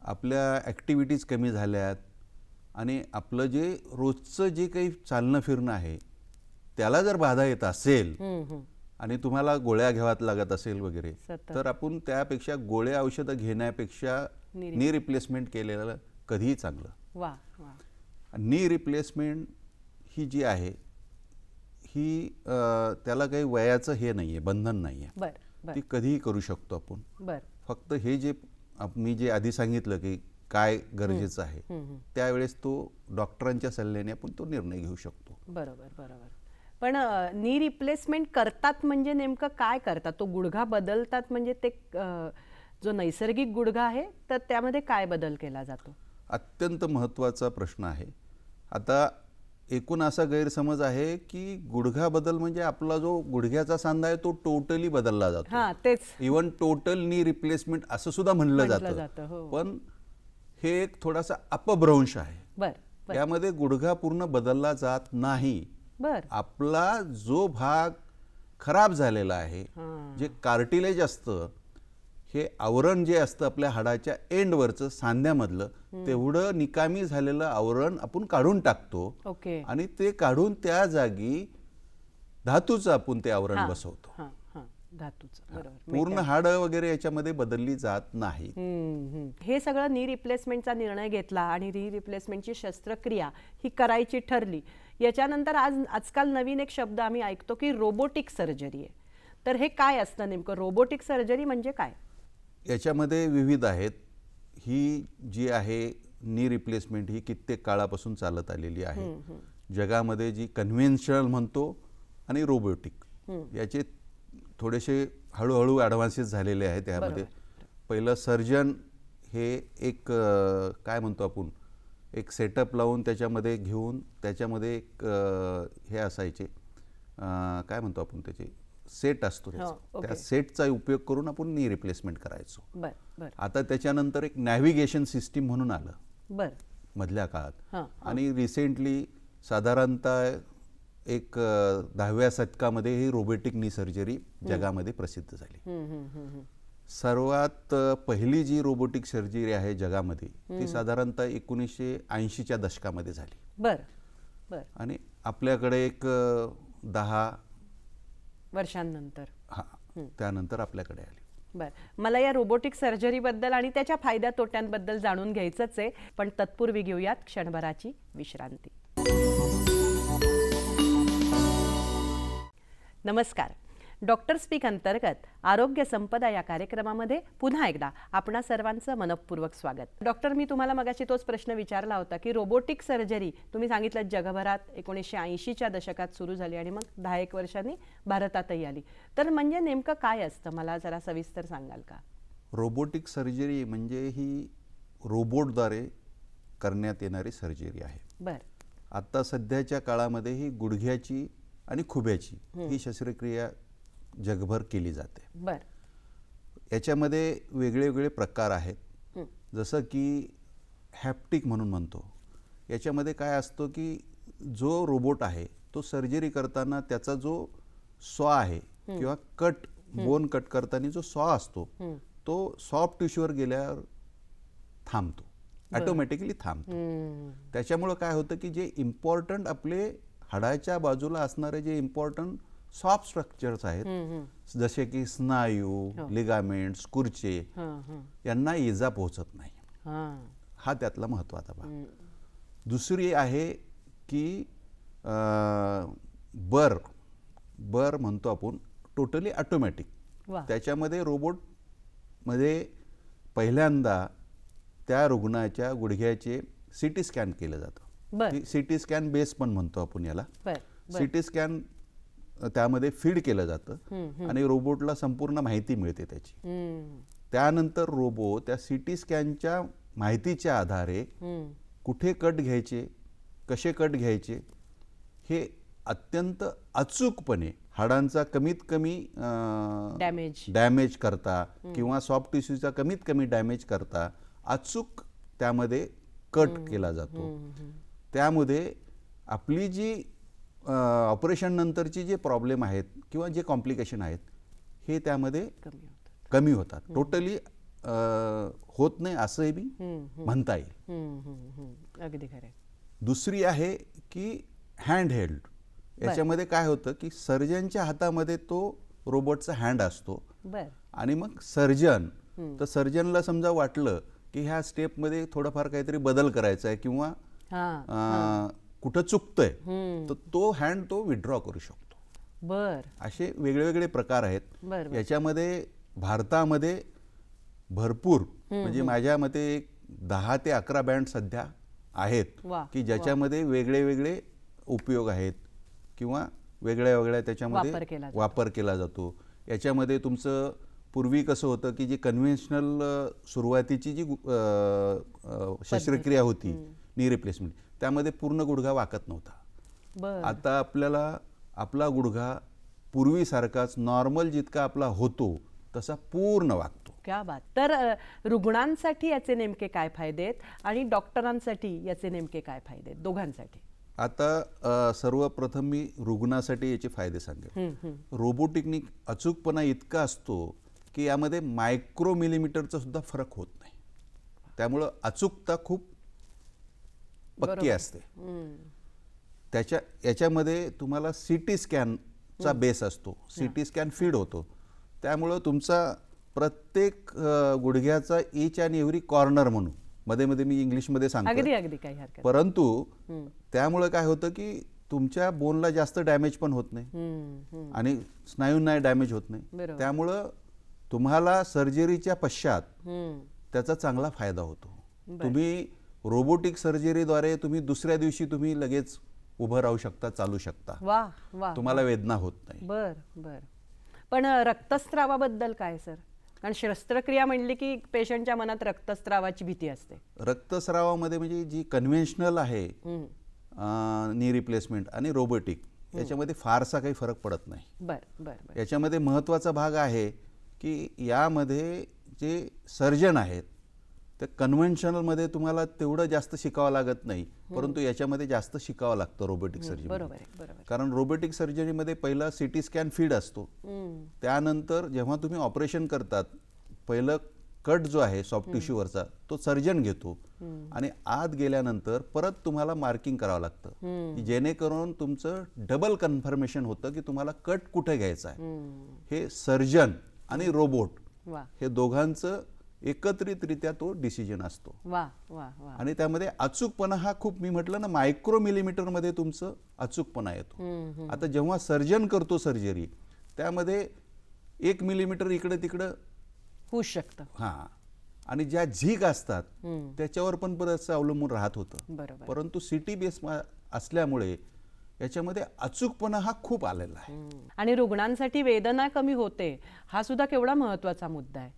आपल्या ॲक्टिव्हिटीज कमी झाल्यात आणि आपलं जे रोजचं जे काही चालणं फिरणं आहे त्याला जर बाधा येत असेल आणि तुम्हाला गोळ्या घ्याव्यात लागत असेल वगैरे, तर आपण त्यापेक्षा गोळ्या औषधं घेण्यापेक्षा नी रिप्लेसमेंट केलेलं कधीही चांगलं. वा वा. नी रिप्लेसमेंट ही जी आहे ही त्याला काही वयाचं हे नाही आहे, बंधन नाही आहे. बर बर ती कधीही करू शकतो आपण. बर. फक्त हे जे मी जे आधी सांगितलं की काय गरजेचं आहे त्यावेळेस तो डॉक्टरांच्या सल्ल्याने आपण तो निर्णय घेऊ शकतो. बरोबर बरोबर. पण नी रिप्लेसमेंट करतात म्हणजे नेमकं काय करतात? तो गुडघा बदलतात म्हणजे ते जो नैसर्गिक गुडघा आहे तर त्यामध्ये काय बदल केला जातो? अत्यंत महत्त्वाचा प्रश्न आहे. आता एकूण असा गैरसमज आहे की गुडघा बदल म्हणजे आपला जो गुडघ्याचा सांधा आहे तो टोटली बदलला जातो. हां तेच. इवन टोटल नी रिप्लेसमेंट असं सुद्धा म्हणलं जातं, जातं. हो. पण हे एक थोडासा अपभ्रंश आहे. बर बर यामध्ये गुडघा पूर्ण बदलला जात नाही. बर. आपला जो भाग खराब झालेला आहे, जे कार्टिलेज असतं, हे आवरण जे असतं आपल्या हाडाच्या एंडवरचं सांध्यामधलं, तेवढं निकामी झालेलं आवरण आपण काढून टाकतो. ओके. आणि ते काढून त्या जागी धातूचं आपण ते आवरण बसवतो. हां हां, धातूचं. बरोबर. पूर्ण हाडं वगैरे याच्यामध्ये बदलली जात नाही. हे सगळं नी रिप्लेसमेंटचा निर्णय घेतला आणि नी रिप्लेसमेंटची शस्त्रक्रिया ही करायची ठरली. याच्यानंतर आजकाल नवीन एक शब्द आम्ही ऐकतो की रोबोटिक सर्जरी आहे. तर हे काय असतं नेमकं? रोबोटिक सर्जरी म्हणजे काय? याच्यामध्ये विविध आहेत. ही जी आहे नी रिप्लेसमेंट ही कित्येक काळापासून चालत आलेली आहे. जगामध्ये जी कन्व्हेन्शनल म्हणतो आणि रोबोटिक याचे थोडेसे हळूहळू ॲडव्हान्सेस झालेले आहेत. त्यामध्ये पहिलं सर्जन हे एक काय म्हणतो आपण, एक सेटअप लावून त्याच्यामध्ये घेऊन त्याच्यामध्ये एक हे असायचे, काय म्हणतो आपण, त्याचे सेट असतो, त्या सेटचा उपयोग करून आपण नी रिप्लेसमेंट करायचो. आता त्याच्यानंतर एक नॅव्हिगेशन सिस्टीम म्हणून आलं मधल्या काळात. आणि रिसेंटली साधारणतः एक 10व्या शतकामध्ये ही रोबोटिक नी सर्जरी जगामध्ये प्रसिद्ध झाली. सर्वात पहिली जी रोबोटिक सर्जरी आहे जगामध्ये ती साधारणतः 1980च्या दशकामध्ये झाली. बर बर. आणि आपल्याकडे एक 10 वर्षांनंतर त्यानंतर आपल्याकडे आली. बर. मला या रोबोटिक सर्जरीबद्दल आणि त्याच्या फायद्या तोट्यांबद्दल जाणून घ्यायचंच आहे, पण तत्पूर्वी घेऊयात क्षणभराची विश्रांती. नमस्कार. डॉक्टर स्पीक अंतर्गत आरोग्य संपदा या कार्यक्रमामध्ये पुन्हा एकदा आपणा सर्वांचं मनपूर्वक स्वागत. डॉक्टर, मी तुम्हाला मगाशी तोच प्रश्न विचारला होता की रोबोटिक सर्जरी तुम्ही सांगितलं जगभरात 1980च्या दशकात सुरू झाली आणि मग 10 वर्षांनी भारतातही आली. तर म्हणजे नेमकं काय असतं, मला जरा सविस्तर सांगाल का? रोबोटिक सर्जरी म्हणजे ही रोबोटद्वारे करण्यात येणारी सर्जरी आहे. बर. आता सध्याच्या काळामध्ये ही गुडघ्याची आणि खुब्याची ही शस्त्रक्रिया जगभर केली जाते. बर. याच्यामध्ये वेगळे वेगळे प्रकार आहेत. जसं की हॅप्टिक म्हणून म्हणतो. याच्यामध्ये काय असतं की जो रोबोट आहे तो सर्जरी करताना त्याचा जो सॉ आहे किंवा बोन कट करताना जो सॉ असतो तो सॉफ्ट टिश्यूवर गेल्यावर थांबतो, ऑटोमॅटिकली थांबतो. त्याच्यामुळं काय होतं की जे इम्पॉर्टंट आपले हाडाच्या बाजूला असणारे जे इम्पॉर्टंट सॉफ्ट स्ट्रक्चर्स आहेत जसे की स्नायू, लिगामेंट्स, कुर्चे, यांना इजा पोहोचत नाही. हा त्यातला महत्त्वाचा भाग. दुसरी आहे की बर म्हणतो आपण, टोटली ऑटोमॅटिक. त्याच्यामध्ये रोबोटमध्ये पहिल्यांदा त्या रुग्णाच्या गुडघ्याचे सिटी स्कॅन केलं जातं. सिटी स्कॅन बेस पण म्हणतो आपण याला. सिटी स्कॅन त्यामध्ये फीड केलं जातं आणि रोबोटला संपूर्ण माहिती मिळते त्याची. त्यानंतर रोबो त्या सिटी स्कॅनच्या माहितीच्या आधारे कुठे कट घ्यायचे कसे कट घ्यायचे हे अत्यंत अचूकपणे हाडांचा कमीत कमी डॅमेज करता किंवा सॉफ्ट टिश्यूचा कमीत कमी डॅमेज करता अचूक त्यामध्ये कट केला जातो. त्यामध्ये आपली जी ऑपरेशन नंतरची जे प्रॉब्लेम आहेत किंवा जे कॉम्प्लिकेशन आहेत हे त्यामध्ये कमी होतात. टोटली होत नाही असंही मी म्हणता येईल. अगदी खरं. दुसरी आहे की हँड हेल्ड. याच्यामध्ये काय होतं की सर्जनच्या हातामध्ये तो रोबोटचा हँड असतो आणि मग तर सर्जनला समजा वाटलं की ह्या स्टेपमध्ये थोडंफार काहीतरी बदल करायचा आहे किंवा कुठं चुकतंय तर तो हँड तो विड्रॉ करू शकतो. असे वेगवेगळे प्रकार आहेत. याच्यामध्ये भारतामध्ये भरपूर म्हणजे माझ्या मते 10 ते 11 बँड सध्या आहेत की ज्याच्यामध्ये वेगळे वेगळे उपयोग आहेत किंवा वेगळ्या वेगळ्या त्याच्यामध्ये वापर केला जातो. याच्यामध्ये तुमचं पूर्वी कसं होतं की जी कन्व्हेन्शनल सुरुवातीची जी शस्त्रक्रिया होती नी रिप्लेसमेंट त्यामध्ये पूर्ण गुडघा वाकत नव्हता. आता आपल्याला आपला गुडघा पूर्वीसारखाच नॉर्मल जितका आपला होतो तसा पूर्ण वागतो. क्या बात. तर रुग्णांसाठी याचे नेमके काय फायदे आहेत आणि डॉक्टरांसाठी याचे नेमके काय फायदे आहेत दोघांसाठी? आता सर्वप्रथम मी रुग्णासाठी याचे फायदे सांगेन. रोबोटिकनी अचूकपणा इतका असतो की यामध्ये मायक्रो मिलीमीटरचा सुद्धा फरक होत नाही. त्यामुळं अचूकता खूप पक्की असते. याच्यामध्ये तुम्हाला सीटी स्कॅनचा बेस असतो. सीटी स्कॅन फीड होतो. त्यामुळं तुमचा प्रत्येक गुडघ्याचा ईच अँड एव्हरी कॉर्नर म्हणून मध्ये मध्ये मी इंग्लिशमध्ये सांगतो, परंतु त्यामुळे काय होतं की तुमच्या बोनला जास्त डॅमेज पण होत नाही आणि स्नायूंना डॅमेज होत नाही. त्यामुळं तुम्हाला सर्जरीच्या पश्चात त्याचा चांगला फायदा होतो. तुम्ही रोबोटिक सर्जरीद्वारे तुम्ही दुसऱ्या दिवशी तुम्ही लगेच उभं राहू शकता, चालू शकता. तुम्हाला वेदना होत नाही. बर. पण रक्तस्रावाबद्दल काय सर? कारण शस्त्रक्रिया म्हणली की पेशंटच्या मनात रक्तस्रावाची भीती असते. रक्तस्रावामध्ये म्हणजे जी कन्व्हेन्शनल आहे नी रिप्लेसमेंट आणि रोबोटिक याच्यामध्ये फारसा काही फरक पडत नाही. याच्यामध्ये महत्त्वाचा भाग आहे की यामध्ये जे सर्जन आहेत ते कन्व्हेन्शनलमध्ये तुम्हाला तेवढं जास्त शिकावं लागत नाही, परंतु याच्यामध्ये जास्त शिकावं लागतं रोबोटिक सर्जरी. कारण रोबोटिक सर्जरीमध्ये पहिला सीटी स्कॅन फीड असतो. त्यानंतर जेव्हा तुम्ही ऑपरेशन करतात पहिलं कट जो आहे सॉफ्ट टिश्यूवरचा तो सर्जन घेतो आणि आत गेल्यानंतर परत तुम्हाला मार्किंग करावं लागतं की जेणेकरून तुमचं डबल कन्फर्मेशन होतं की तुम्हाला कट कुठे घ्यायचा आहे. हे सर्जन आणि रोबोट हे दोघांचं एकत्रितरित्या तो डिसिजन असतो. आणि त्यामध्ये अचूकपणा हा खूप मी म्हटलं ना मायक्रो मिलीमीटर मध्ये तुमचं अचूकपणा येतो. आता जेव्हा सर्जन करतो सर्जरी त्यामध्ये 1 मिलीमीटर इकडे तिकडे होऊ शकतं. आणि ज्या झीक असतात त्याच्यावर पण परत अवलंबून राहत होतं. परंतु सिटी बेस असल्यामुळे याच्यामध्ये अचूकपणा हा खूप आलेला आहे. आणि रुग्णांसाठी वेदना कमी होते हा सुद्धा केवढा महत्त्वाचा मुद्दा आहे.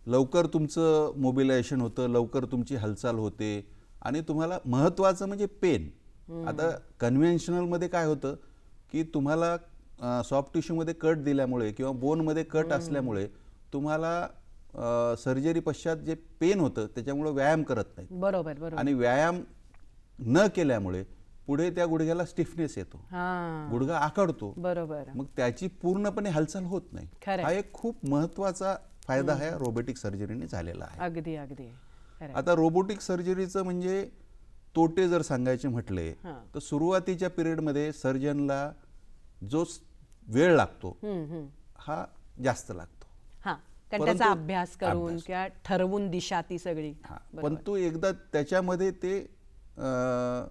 लवकर तुमचं मोबिलायझेशन होतं, लवकर तुमची हालचाल होते आणि तुम्हाला महत्त्वाचं म्हणजे पेन. आता कन्व्हेन्शनलमध्ये काय होतं की तुम्हाला सॉफ्ट टिश्यूमध्ये कट दिल्यामुळे किंवा बोनमध्ये कट असल्यामुळे तुम्हाला सर्जरी पश्चात जे पेन होतं त्याच्यामुळे व्यायाम करत नाही. बरोबर. आणि व्यायाम न केल्यामुळे पुढे त्या गुडघ्याला स्टिफनेस येतो, गुडघा आखडतो. मग त्याची पूर्णपणे हालचाल होत नाही. हा एक खूप महत्त्वाचा फायदा हा रोबोटिक सर्जरीने झालेला आहे. अगदी. आता रोबोटिक सर्जरीचं म्हणजे तोटे जर सांगायचे म्हटले तर सुरुवातीच्या पिरियडमध्ये सर्जनला जो वेळ लागतो हा जास्त लागतो. कारण त्याचा अभ्यास करून किंवा ठरवून दिशा ती सगळी. पण तो एकदा त्याच्यामध्ये ते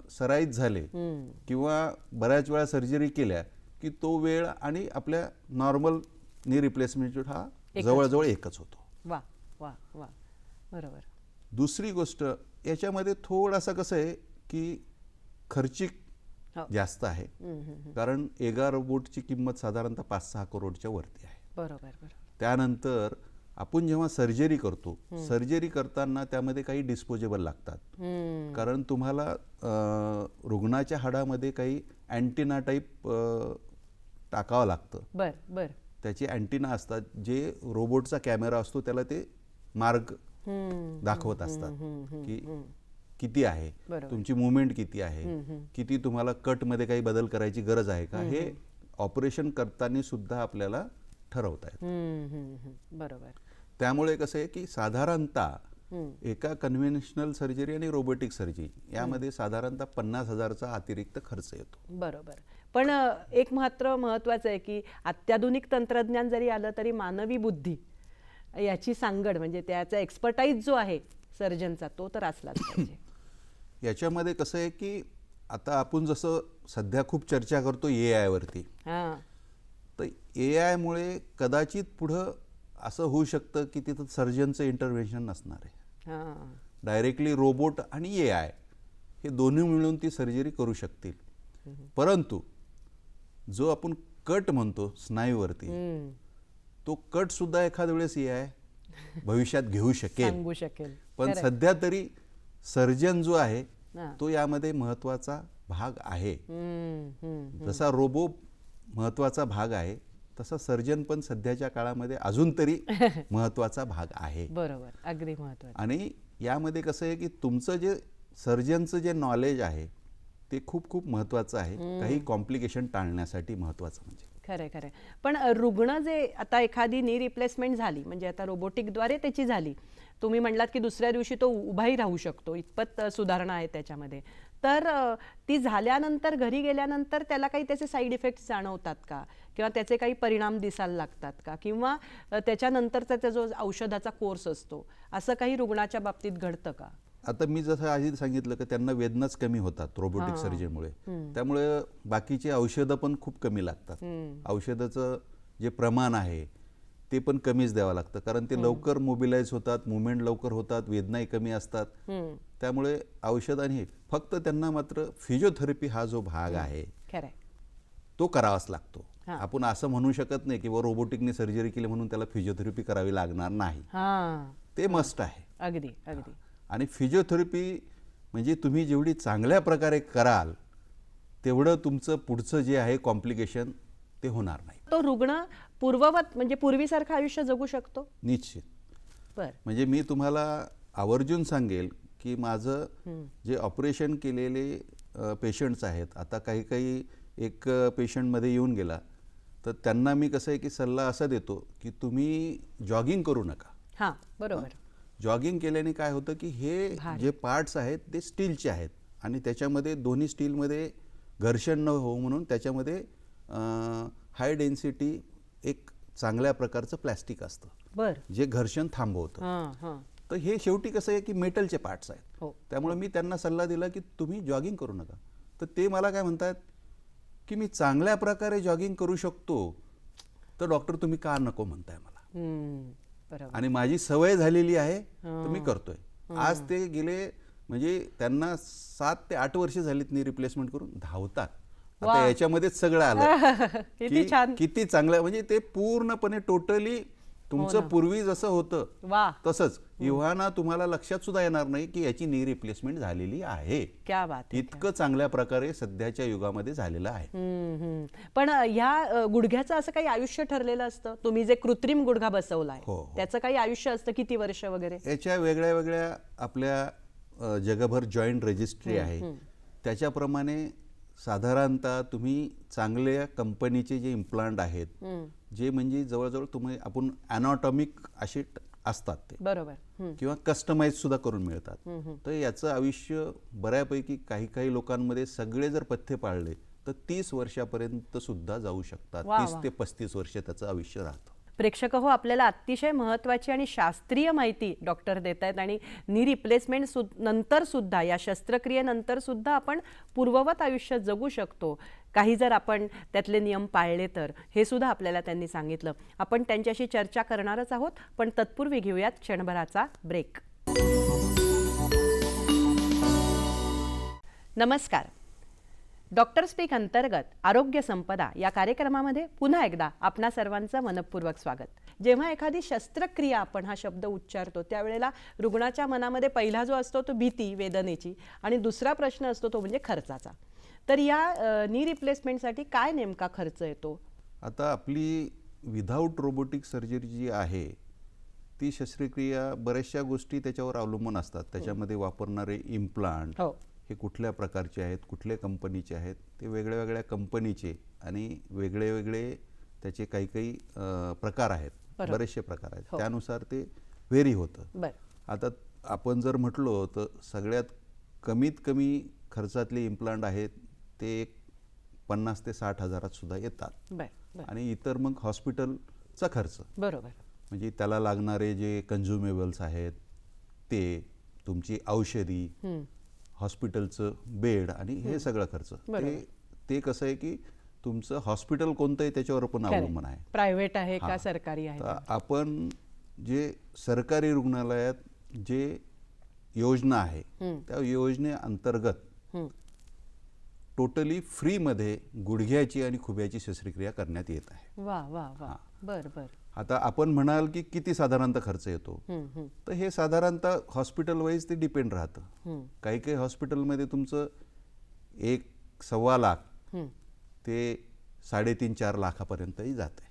सराईत झाले किंवा बऱ्याच वेळा सर्जरी केल्या की तो वेळ आणि आपल्या नॉर्मल नी रिप्लेसमेंट हा जवळजवळ एकच होतो. बरोबर. दुसरी गोष्ट याच्यामध्ये थोडासा कसं आहे की खर्चिक जास्त आहे. कारण एका रोबोटची किंमत साधारणतः 5-6 करोडच्या वरती आहे. बरोबर. त्यानंतर आपण जेव्हा सर्जरी करतो, सर्जरी करताना त्यामध्ये काही डिस्पोजेबल लागतात. कारण तुम्हाला रुग्णाच्या हाडामध्ये काही अँटिना टाईप टाकावं लागतं. बर बर. त्याचे अँटिना असतात, जे रोबोटचा कॅमेरा असतो त्याला ते मार्ग दाखवत असतात की किती आहे, तुमची मुवमेंट किती आहे, किती तुम्हाला कटमध्ये काही बदल करायची गरज आहे का, हे ऑपरेशन करताना सुद्धा आपल्याला ठरवता येतं. बरोबर. त्यामुळे कसं आहे की साधारणतः एका कन्व्हेन्शनल सर्जरी आणि रोबोटिक सर्जरी यामध्ये साधारणतः 50,000चा अतिरिक्त खर्च येतो. बरोबर. पण एक मात्र महत्त्वाचं आहे की अत्याधुनिक तंत्रज्ञान जरी आलं तरी मानवी बुद्धी याची सांगड म्हणजे त्याचा एक्सपर्टाईज जो आहे सर्जनचा तो तर असलाच पाहिजे. याच्यामध्ये कसं आहे की आता आपण जसं सध्या खूप चर्चा करतो AI वरती, तर AI मुळे कदाचित पुढं असं होऊ शकतं की तिथं सर्जनचं इंटरव्हेन्शन नसणार आहे. डायरेक्टली रोबोट आणि AI हे दोन्ही मिळून ती सर्जरी करू शकतील. परंतु जो आपण कट म्हणतो स्नायूवरती, तो कट सुद्धा एखाद्या वेळेस AI भविष्यात घेऊ शकेल. पण सध्या तरी सर्जन जो आहे तो यामध्ये महत्वाचा भाग आहे. जसा रोबो महत्वाचा भाग आहे तसा सर्जन पण सध्याच्या काळामध्ये अजून तरी महत्वाचा भाग आहे. बरोबर, अगदी महत्वाचं. आणि यामध्ये कसं आहे की तुमचं जे सर्जनचं जे नॉलेज आहे ते खूप खूप महत्वाचं आहे, काही कॉम्प्लिकेशन टाळण्यासाठी महत्वाचं. म्हणजे खरं खरं. पण रुग्ण जे आता एखादी नी रिप्लेसमेंट झाली म्हणजे आता रोबोटिकद्वारे त्याची झाली, तुम्ही म्हणलात की दुसऱ्या दिवशी तो उभाही राहू शकतो, इतपत सुधारणा आहे त्याच्यामध्ये, तर ती झाल्यानंतर घरी गेल्यानंतर त्याला काही त्याचे साईड इफेक्ट्स जाणवतात का, किंवा त्याचे काही परिणाम दिसायला लागतात का, किंवा त्याच्यानंतरचा त्या जो औषधाचा कोर्स असतो असं काही रुग्णाच्या बाबतीत घडतं का? आता मी जसं आधी सांगितलं की त्यांना वेदनाच कमी होतात रोबोटिक सर्जरीमुळे, त्यामुळे बाकीचे औषधं पण खूप कमी लागतात. औषधाचं जे प्रमाण आहे ते पण कमीच द्यावं लागतं, कारण ते लवकर मोबिलाइज होतात, मुवमेंट लवकर होतात, वेदनाही कमी असतात. त्यामुळे औषध आणि फक्त त्यांना मात्र फिजिओथेरपी हा जो भाग आहे तो करावाच लागतो. आपण असं म्हणू शकत नाही की रोबोटिकने सर्जरी केली म्हणून त्याला फिजिओथेरपी करावी लागणार नाही, ते मस्ट आहे. अगदी अगदी. आणि फिजिओथेरपी म्हणजे तुम्ही जेवढी चांगल्या प्रकारे कराल तेवढं तुमचं पुढचं जे आहे कॉम्प्लिकेशन ते होणार नाही. तो रुग्ण पूर्ववत म्हणजे पूर्वीसारखं आयुष्य जगू शकतो निश्चित. बर. म्हणजे मी तुम्हाला आवर्जून सांगेल की माझं जे ऑपरेशन केलेले पेशंट्स आहेत, आता काही काही एक पेशंटमध्ये येऊन गेला तर त्यांना मी कसं आहे की सल्ला असा देतो की तुम्ही जॉगिंग करू नका. हां बरोबर. जॉगिंग केल्याने काय होतं की हे जे पार्ट्स आहेत ते स्टीलचे आहेत आणि त्याच्यामध्ये दोन्ही स्टीलमध्ये घर्षण न हो म्हणून त्याच्यामध्ये हाय डेन्सिटी एक चांगल्या प्रकारचं प्लॅस्टिक असतं, बरं, जे घर्षण थांबवतं. तर हे शेवटी कसं आहे की मेटलचे पार्ट्स आहेत. त्यामुळे मी त्यांना सल्ला दिला की तुम्ही जॉगिंग करू नका. तर ते मला काय म्हणतात की मी चांगल्या प्रकारे जॉगिंग करू शकतो, तर डॉक्टर तुम्ही का नको म्हणताय मला, आणि माझी सवय झालेली आहे तर मी करतोय. आज ते गेले म्हणजे त्यांना 7 ते 8 वर्ष झालीत नी रिप्लेसमेंट करून धावतात. आता याच्यामध्येच सगळं आलं किती चांगलं, म्हणजे ते पूर्णपणे टोटली तुमचं पूर्वी जसं होतं तसंच इव्हाना तुम्हाला लक्षात सुद्धा येणार नाही की याची नी रिप्लेसमेंट झालेली आहे. क्या बात. इतकं चांगल्या प्रकारे सध्याच्या युगामध्ये झालेलं आहे. पण ह्या गुडघ्याचं असं काही आयुष्य ठरलेलं असतं? तुम्ही जे कृत्रिम गुडघा बसवलाय त्याचं काही आयुष्य असतं, किती वर्ष वगैरे? याच्या वेगळ्या वेगळ्या आपल्या जगभर जॉईंट रजिस्ट्री आहे, त्याच्याप्रमाणे साधारणतः तुम्ही चांगल्या कंपनीचे जे इम्प्लांट आहेत, जे म्हणजे जवळजवळ तुम्ही आपण अॅनाटॉमिक असे असतात ते, बरोबर, किंवा कस्टमाइज सुद्धा करून मिळतात. तर याचं आयुष्य बऱ्यापैकी काही काही लोकांमध्ये सगळे जर पथ्य पाळले तर 30 वर्षापर्यंत सुद्धा जाऊ शकतात. 30 ते 35 वर्ष त्याचं आयुष्य राहतं. प्रेक्षक हो, आपल्याला अतिशय महत्त्वाची आणि शास्त्रीय माहिती डॉक्टर देत आहेत, आणि नी रिप्लेसमेंट नंतर सुद्धा, या शस्त्रक्रियेनंतर सुद्धा आपण पूर्ववत आयुष्य जगू शकतो, काही जर आपण त्यातले नियम पाळले तर. हे सुद्धा आपल्याला त्यांनी सांगितलं. आपण त्यांच्याशी चर्चा करणारच आहोत, पण तत्पूर्वी घेऊयात क्षणभराचा ब्रेक. नमस्कार. डॉक्टर स्पीक अंतर्गत आरोग्य संपदा या कार्यक्रमामध्ये पुन्हा एकदा आपणा सर्वांचं मनपूर्वक स्वागत। जेव्हा एखादी शस्त्रक्रिया आपण हा शब्द उच्चारतो त्यावेळेला रुग्णाच्या मनामध्ये पहिला जो असतो तो भीती वेदनेची आणि दुसरा प्रश्न असतो तो म्हणजे खर्चाचा। तर या नी रिप्लेसमेंटसाठी काय नेमका खर्च येतो? आता आपली विदाऊट रोबोटिक सर्जरी जी आहे ती शस्त्रक्रिया बऱ्याचशा गोष्टी त्याच्यावर अवलंबून असतात। त्याच्यामध्ये वापरणारे इम्प्लांट हे कुठल्या प्रकारचे आहेत, कुठल्या कंपनीचे आहेत, ते वेगळ्या वेगळ्या कंपनीचे आणि वेगळे वेगळे त्याचे काही काही प्रकार आहेत, बरेचसे प्रकार आहेत, त्यानुसार ते व्हेरी होतं। आता आपण जर म्हटलो तर सगळ्यात कमीत कमी खर्चातले इम्प्लांट आहेत ते 50 ते 60 हजारात सुद्धा येतात। आणि इतर मग हॉस्पिटलचा खर्च, बरोबर, म्हणजे त्याला लागणारे जे कन्झ्युमेबल्स आहेत ते, तुमची औषधी, हॉस्पिटलचं बेड आणि हे सगळं खर्च ते कसं आहे की तुमचं हॉस्पिटल कोणतं आहे त्याच्यावर पण अवलंबून आहे, प्रायव्हेट आहे का सरकारी आहे। आपण जे सरकारी रुग्णालयात जे योजना आहे त्या योजनेअंतर्गत टोटली फ्री मध्ये गुडघ्याची आणि खुब्याची शस्त्रक्रिया करण्यात येत आहे। वा वा वा, बर बर। आता आपण म्हणाल की किती साधारणतः खर्च येतो, तर हे साधारणतः हॉस्पिटल वाईज ते डिपेंड राहतं। काही काही हॉस्पिटलमध्ये तुमचं 1-1.25 लाख ते 3.5-4 लाखापर्यंतही जाते।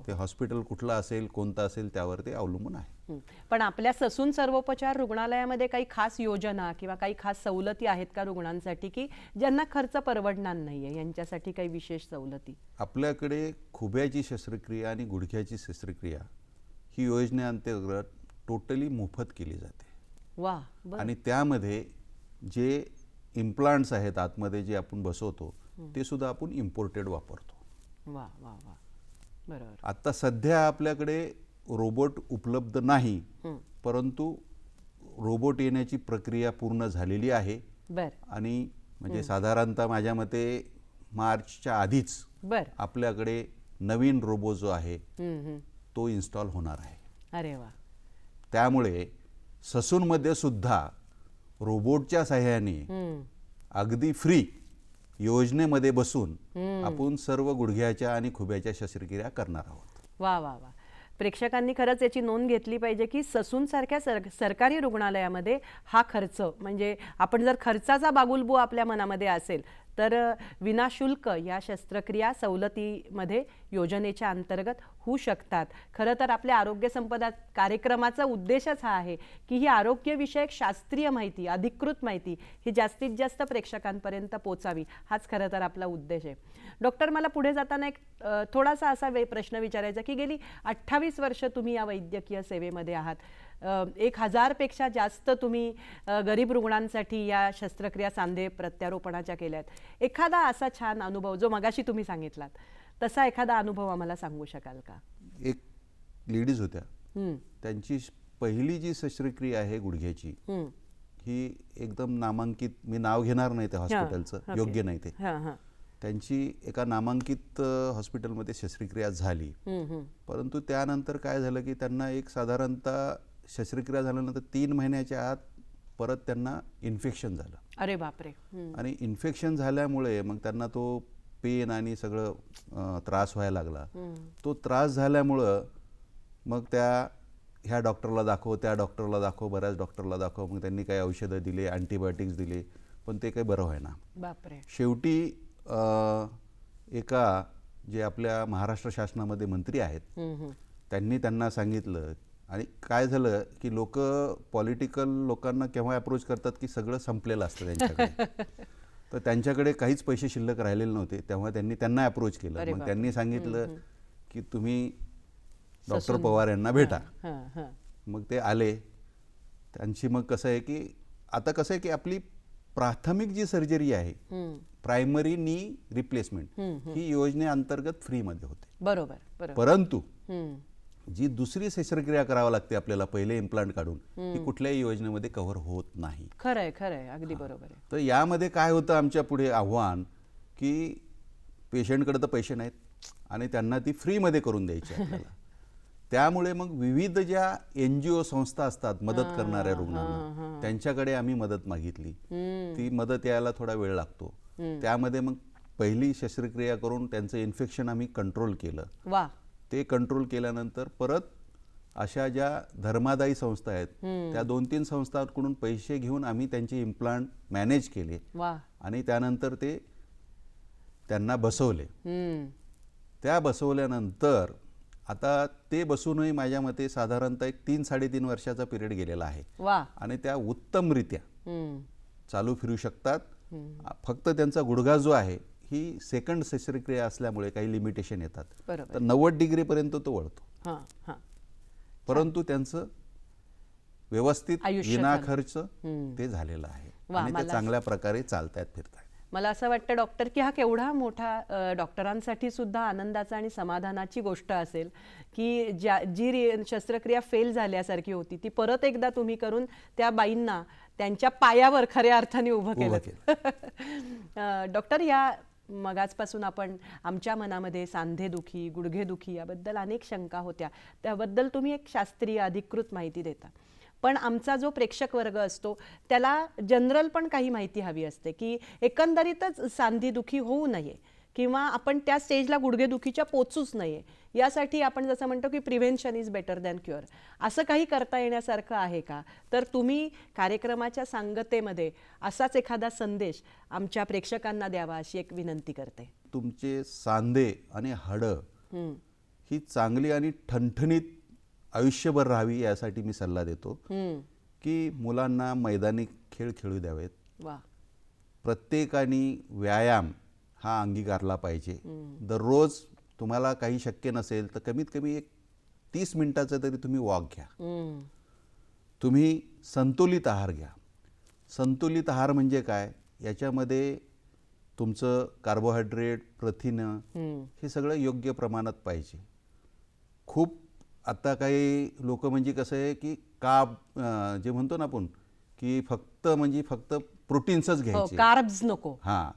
ते हॉस्पिटल कुठलं असेल, कोणतं असेल त्यावर ते अवलंबून आहे। पण आपल्या ससून सर्वोपचार रुग्णालयामध्ये काही खास योजना किंवा काही खास सवलती आहेत का रुग्णांसाठी की ज्यांना खर्च परवडणार नाहीये यांच्यासाठी काही विशेष सवलती? आपल्याकडे खुब्याची शस्त्रक्रिया आणि गुडघ्याची शस्त्रक्रिया ही योजनेअंतर्गत टोटली मोफत केली जाते। वा। आणि त्यामध्ये जे इम्प्लांट्स आहेत आतमध्ये जे आपण बसवतो ते सुद्धा आपण इम्पोर्टेड वापरतो। वा वा वा, बरोबर। आता सध्या आपल्याकडे रोबोट उपलब्ध नाही, परंतु रोबोट येण्याची प्रक्रिया पूर्ण झालेली आहे। आणि म्हणजे साधारणतः माझ्या मते मार्चच्या आधीच आपल्याकडे नवीन रोबो जो आहे तो इन्स्टॉल होणार आहे। अरे वा। त्यामुळे ससूनमध्ये सुद्धा रोबोटच्या सहाय्याने अगदी फ्री योजनेमध्ये बसून आपण सर्व गुडघ्याच्या आणि खुब्याच्या शस्त्रक्रिया करणार आहोत। वा वा वा, प्रेक्षकांनी खरंच याची नोंद घेतली पाहिजे की ससून सारख्या सरकारी रुग्णालयामध्ये हा खर्च म्हणजे आपण जर खर्चाचा बागुलबू आपल्या मनामध्ये असेल तर विनाशुल्क या शस्त्रक्रिया सवलतीमध्ये योजनेच्या अंतर्गत होऊ शकतात। खरं तर आपल्या आरोग्य संपदा कार्यक्रमाचा उद्देशच हा आहे की ही आरोग्यविषयक शास्त्रीय माहिती, अधिकृत माहिती ही जास्तीत जास्त प्रेक्षकांपर्यंत पोचावी, हाच खरं तर आपला उद्देश आहे। डॉक्टर, मला पुढे जाताना एक थोडासा असा प्रश्न विचारायचा की गेली 28 वर्ष तुम्ही या वैद्यकीय सेवेमध्ये आहात, 1000 पेक्षा जास्त तुम्ही गरीब रुग्णांसाठी या शस्त्रक्रिया सांधे प्रत्यारोपणाच्या केल्यात। एखादा असा छान अनुभव जो मगाशी तुम्ही सांगितलात तसा एखादा अनुभव आम्हाला सांगू शकाल का? एक लेडीज होत्या, त्यांची पहिली जी शस्त्रक्रिया आहे गुडघ्याची ही एकदम नामांकित, मी नाव घेणार नाही त्या हॉस्पिटलचं, योग्य नाही ते, त्यांची एका नामांकित हॉस्पिटलमध्ये शस्त्रक्रिया झाली। परंतु त्यानंतर काय झालं की त्यांना एक साधारणतः शस्त्रक्रिया झाल्यानंतर 3 महिन्याच्या आत परत त्यांना इन्फेक्शन झालं। अरे बापरे। आणि इन्फेक्शन झाल्यामुळे मग त्यांना तो पेन आणि सगळं त्रास व्हायला लागला। तो त्रास झाल्यामुळं मग ह्या डॉक्टरला दाखव, त्या डॉक्टरला दाखव, बऱ्याच डॉक्टरला दाखव, मग त्यांनी काही औषधं दिले, अँटीबायोटिक्स दिले, पण ते काही बरं व्हायना। बापरे। शेवटी एका जे आपल्या महाराष्ट्र शासनामध्ये मंत्री आहेत त्यांनी त्यांना सांगितलं, आणि काय झालं की पॉलिटिकल लोकांना केव्हा अप्रोच करतात की सगळं संपलेलं असतं त्यांच्याकडे, तर त्यांच्याकडे काहीच पैसे शिल्लक राहिलेले नव्हते, तेव्हा त्यांना अप्रोच केलं। मग त्यांनी सांगितलं की तुम्ही डॉक्टर पवार यांना भेटा। मग ते आले, त्यांची मग कसं आहे की आता कसं आहे की आपली प्राथमिक जी सर्जरी आहे, प्रायमरी नी रिप्लेसमेंट, ही योजनेअंतर्गत फ्री मध्ये होते, बरोबर। परंतु जी दुसरी शस्त्रक्रिया करावी लागते आपल्याला पहिले इम्प्लांट काढून, ती कुठल्याही योजनेमध्ये कव्हर होत नाही। खरंय खरंय, अगदी बरोबर आहे। तर यामध्ये काय होतं आमच्या पुढे आव्हान की पेशंटकडे तर पैसे नाहीत आणि त्यांना ती फ्रीमध्ये करून द्यायची आपल्याला। त्यामुळे मग विविध ज्या NGO संस्था असतात मदत करणाऱ्या रुग्णांना, त्यांच्याकडे आम्ही मदत मागितली। ती मदत यायला थोडा वेळ लागतो। त्यामध्ये मग पहिली शस्त्रक्रिया करून त्यांचं इन्फेक्शन आम्ही कंट्रोल केलं. वा. ते कंट्रोल केल्यानंतर परत अशा ज्या धर्मादायी संस्था आहेत त्या 2-3 संस्थांकडून पैसे घेऊन आम्ही त्यांचे इम्प्लांट मॅनेज केले. वा. आणि त्यानंतर ते त्यांना बसवले. त्या बसवल्यानंतर आता ते बसूनही माझ्या मते साधारणतः एक 3-3.5 वर्षाचा पिरियड गेलेला आहे. वा. आणि त्या उत्तमरित्या चालू फिरू शकतात. फक्त त्यांचा गुडघा जो आहे ही सेकंड शस्त्रक्रिया असल्यामुळे काही लिमिटेशन येतात. बरोबर. तर 90 डिग्रीपर्यंत तो वळतो. हां हां. परंतु त्यांचं व्यवस्थित आयुष्य विना झालं. खर्च ते झालेलं आहे वा, आणि ते मला चांगल्या प्रकारे चालतायत फिरतायत. मला असं वाटतं डॉक्टर की हा केवढा मोठा डॉक्टरांसाठी सुद्धा आनंदाचा आणि समाधानाची गोष्ट असेल की जी शस्त्रक्रिया फेल झाल्यासारखी होती ती परत एकदा तुम्ही करून त्या बाईंना त्यांच्या पायावर खऱ्या अर्थाने उभं केलं. डॉक्टर, या मगाचपासून आपण आमच्या मनामध्ये सांधेदुखी, गुडघेदुखी याबद्दल अनेक शंका होत्या, त्याबद्दल तुम्ही एक शास्त्रीय अधिकृत माहिती देता. पण आमचा जो प्रेक्षक वर्ग असतो त्याला जनरल पण काही माहिती हवी असते की एकंदरीतच सांधेदुखी होऊ नये किंवा आपण त्या स्टेजला गुडघेदुखीच्या पोचूच नये, यासाठी आपण जसं म्हणतो की prevention is better than cure, असं काही करता येण्यासारखं आहे का? तर तुम्ही कार्यक्रमाच्या सांगतेमध्ये असाच एखादा संदेश आमच्या प्रेक्षकांना द्यावा अशी एक विनंती करते. तुमचे सांधे आणि हाडं ही चांगली आणि ठणठणीत आयुष्यभर राहावी यासाठी मी सल्ला देतो की मुलांना मैदानी खेळ खेळू द्यावेत. वा. प्रत्येकाने व्यायाम हा अंगीकारला पाहिजे. दररोज तुम्हाला काही शक्य नसेल तर कमीत कमी एक 30 मिनिटाचं तरी तुम्ही वॉक घ्या. तुम्ही संतुलित आहार घ्या. संतुलित आहार म्हणजे काय? याच्यामध्ये तुमचं कार्बोहायड्रेट, प्रथिनं हे सगळं योग्य प्रमाणात पाहिजे. खूप आता काही लोक म्हणजे कसं आहे की जे म्हणतो ना आपण की फक्त प्रोटीन्सच घ्यायचे, कार्ब्स नको,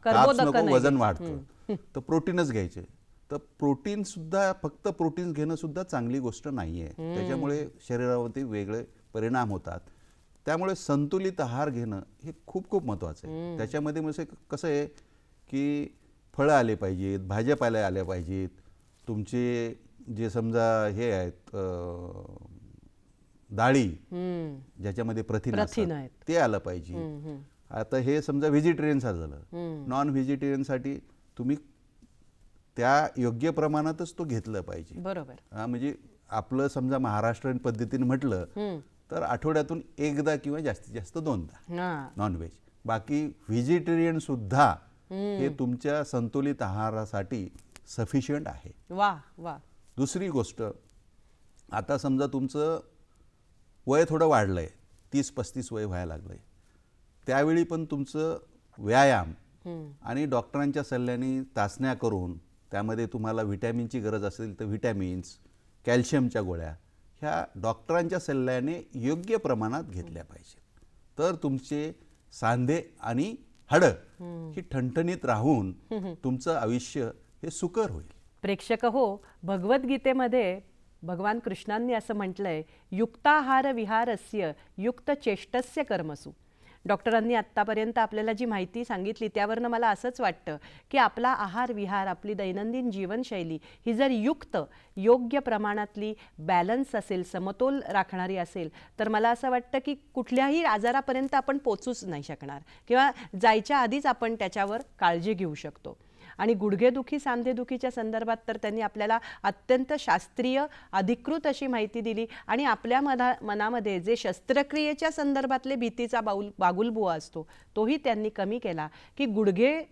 कार्ब्स नको, वजन वाढतं तर प्रोटीनच घ्यायचे. तर प्रोटीन सुद्धा फक्त प्रोटीन्स घेणं सुद्धा चांगली गोष्ट नाहीये. त्याच्यामुळे शरीरावरती वेगळे परिणाम होतात. त्यामुळे संतुलित आहार घेणं हे खूप खूप महत्त्वाचं आहे. त्याच्यामध्ये म्हणजे कसं आहे की फळं आले पाहिजेत, भाज्यापाल्या आल्या पाहिजेत, तुमचे जे समजा हे आहेत डाळी ज्याच्यामध्ये प्रथिन आहेत ते आलं पाहिजे. आता हे समजा व्हेजिटेरियन झालं, नॉन व्हेजिटेरियनसाठी तुम्ही त्या योग्य प्रमाणातच तो घेतलं पाहिजे. बरोबर. म्हणजे आपलं समजा महाराष्ट्रीयन पद्धतीने म्हटलं तर आठवड्यातून एकदा किंवा जास्तीत जास्त 2दा नॉनव्हेज. बाकी व्हेजिटेरियन सुद्धा हे तुमच्या संतुलित आहारासाठी सफिशियंट आहे. वा वा. दुसरी गोष्ट, आता समजा तुमचं वय थोडं वाढलंय, 30-35 वय व्हायला लागलंय, त्यावेळी पण तुमचं व्यायाम आणि डॉक्टरांच्या सल्ल्याने चाचण्या करून त्यामध्ये तुम्हाला व्हिटॅमिनची गरज असेल तर व्हिटॅमिन्स, कॅल्शियमच्या गोळ्या ह्या डॉक्टरांच्या सल्ल्याने योग्य प्रमाणात घेतल्या पाहिजेत. तर तुमचे सांधे आणि हाडं ही ठणठणीत राहून तुमचं आयुष्य हे सुकर होईल. प्रेक्षक हो, भगवद्गीतेमध्ये भगवान कृष्णांनी असं म्हटलंय, युक्ताहार विहारस्य युक्त चेष्टस्य कर्मसु. डॉक्टरांनी आत्तापर्यंत आपल्याला जी माहिती सांगितली त्यावरनं मला असंच वाटतं की आपला आहार विहार, आपली दैनंदिन जीवनशैली ही जर युक्त, योग्य प्रमाणातली बॅलन्स असेल, समतोल राखणारी असेल तर मला असं वाटतं की कुठल्याही आजारापर्यंत आपण पोचूच नाही शकणार किंवा जायच्या आधीच आपण त्याच्यावर काळजी घेऊ शकतो. आणि गुडघेदुखी, सांधेदुखीच्या संदर्भात तर त्यांनी आपल्याला अत्यंत शास्त्रीय अधिकृत अशी माहिती दिली आणि आपल्या मनामध्ये जे शस्त्रक्रियेच्या संदर्भातले भीतीचा बागुलबुवा असतो तोही त्यांनी कमी केला की गुडघे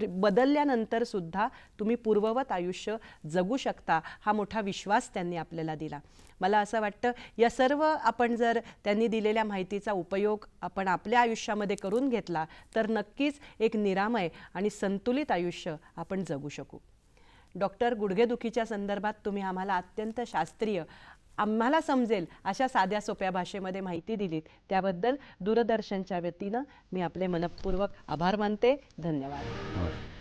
बदलल्यानंतर सुद्धा तुम्ही पूर्ववत आयुष्य जगू शकता, हा मोठा विश्वास त्यांनी आपल्याला दिला. मला असं वाटतं या सर्व आपण जर त्यांनी दिलेल्या माहितीचा उपयोग आपण आपल्या आयुष्यामध्ये करून घेतला तर नक्कीच एक निरामय आणि संतुलित आयुष्य आपण जगू शकू. डॉक्टर, गुडघेदुखीच्या संदर्भात तुम्ही आम्हाला अत्यंत शास्त्रीय, आम्हाला समजेल अशा साध्या सोप्या भाषेमध्ये माहिती दिलीत त्याबद्दल दूरदर्शनच्या वतीनं मी आपले मनपूर्वक आभार मानते. धन्यवाद.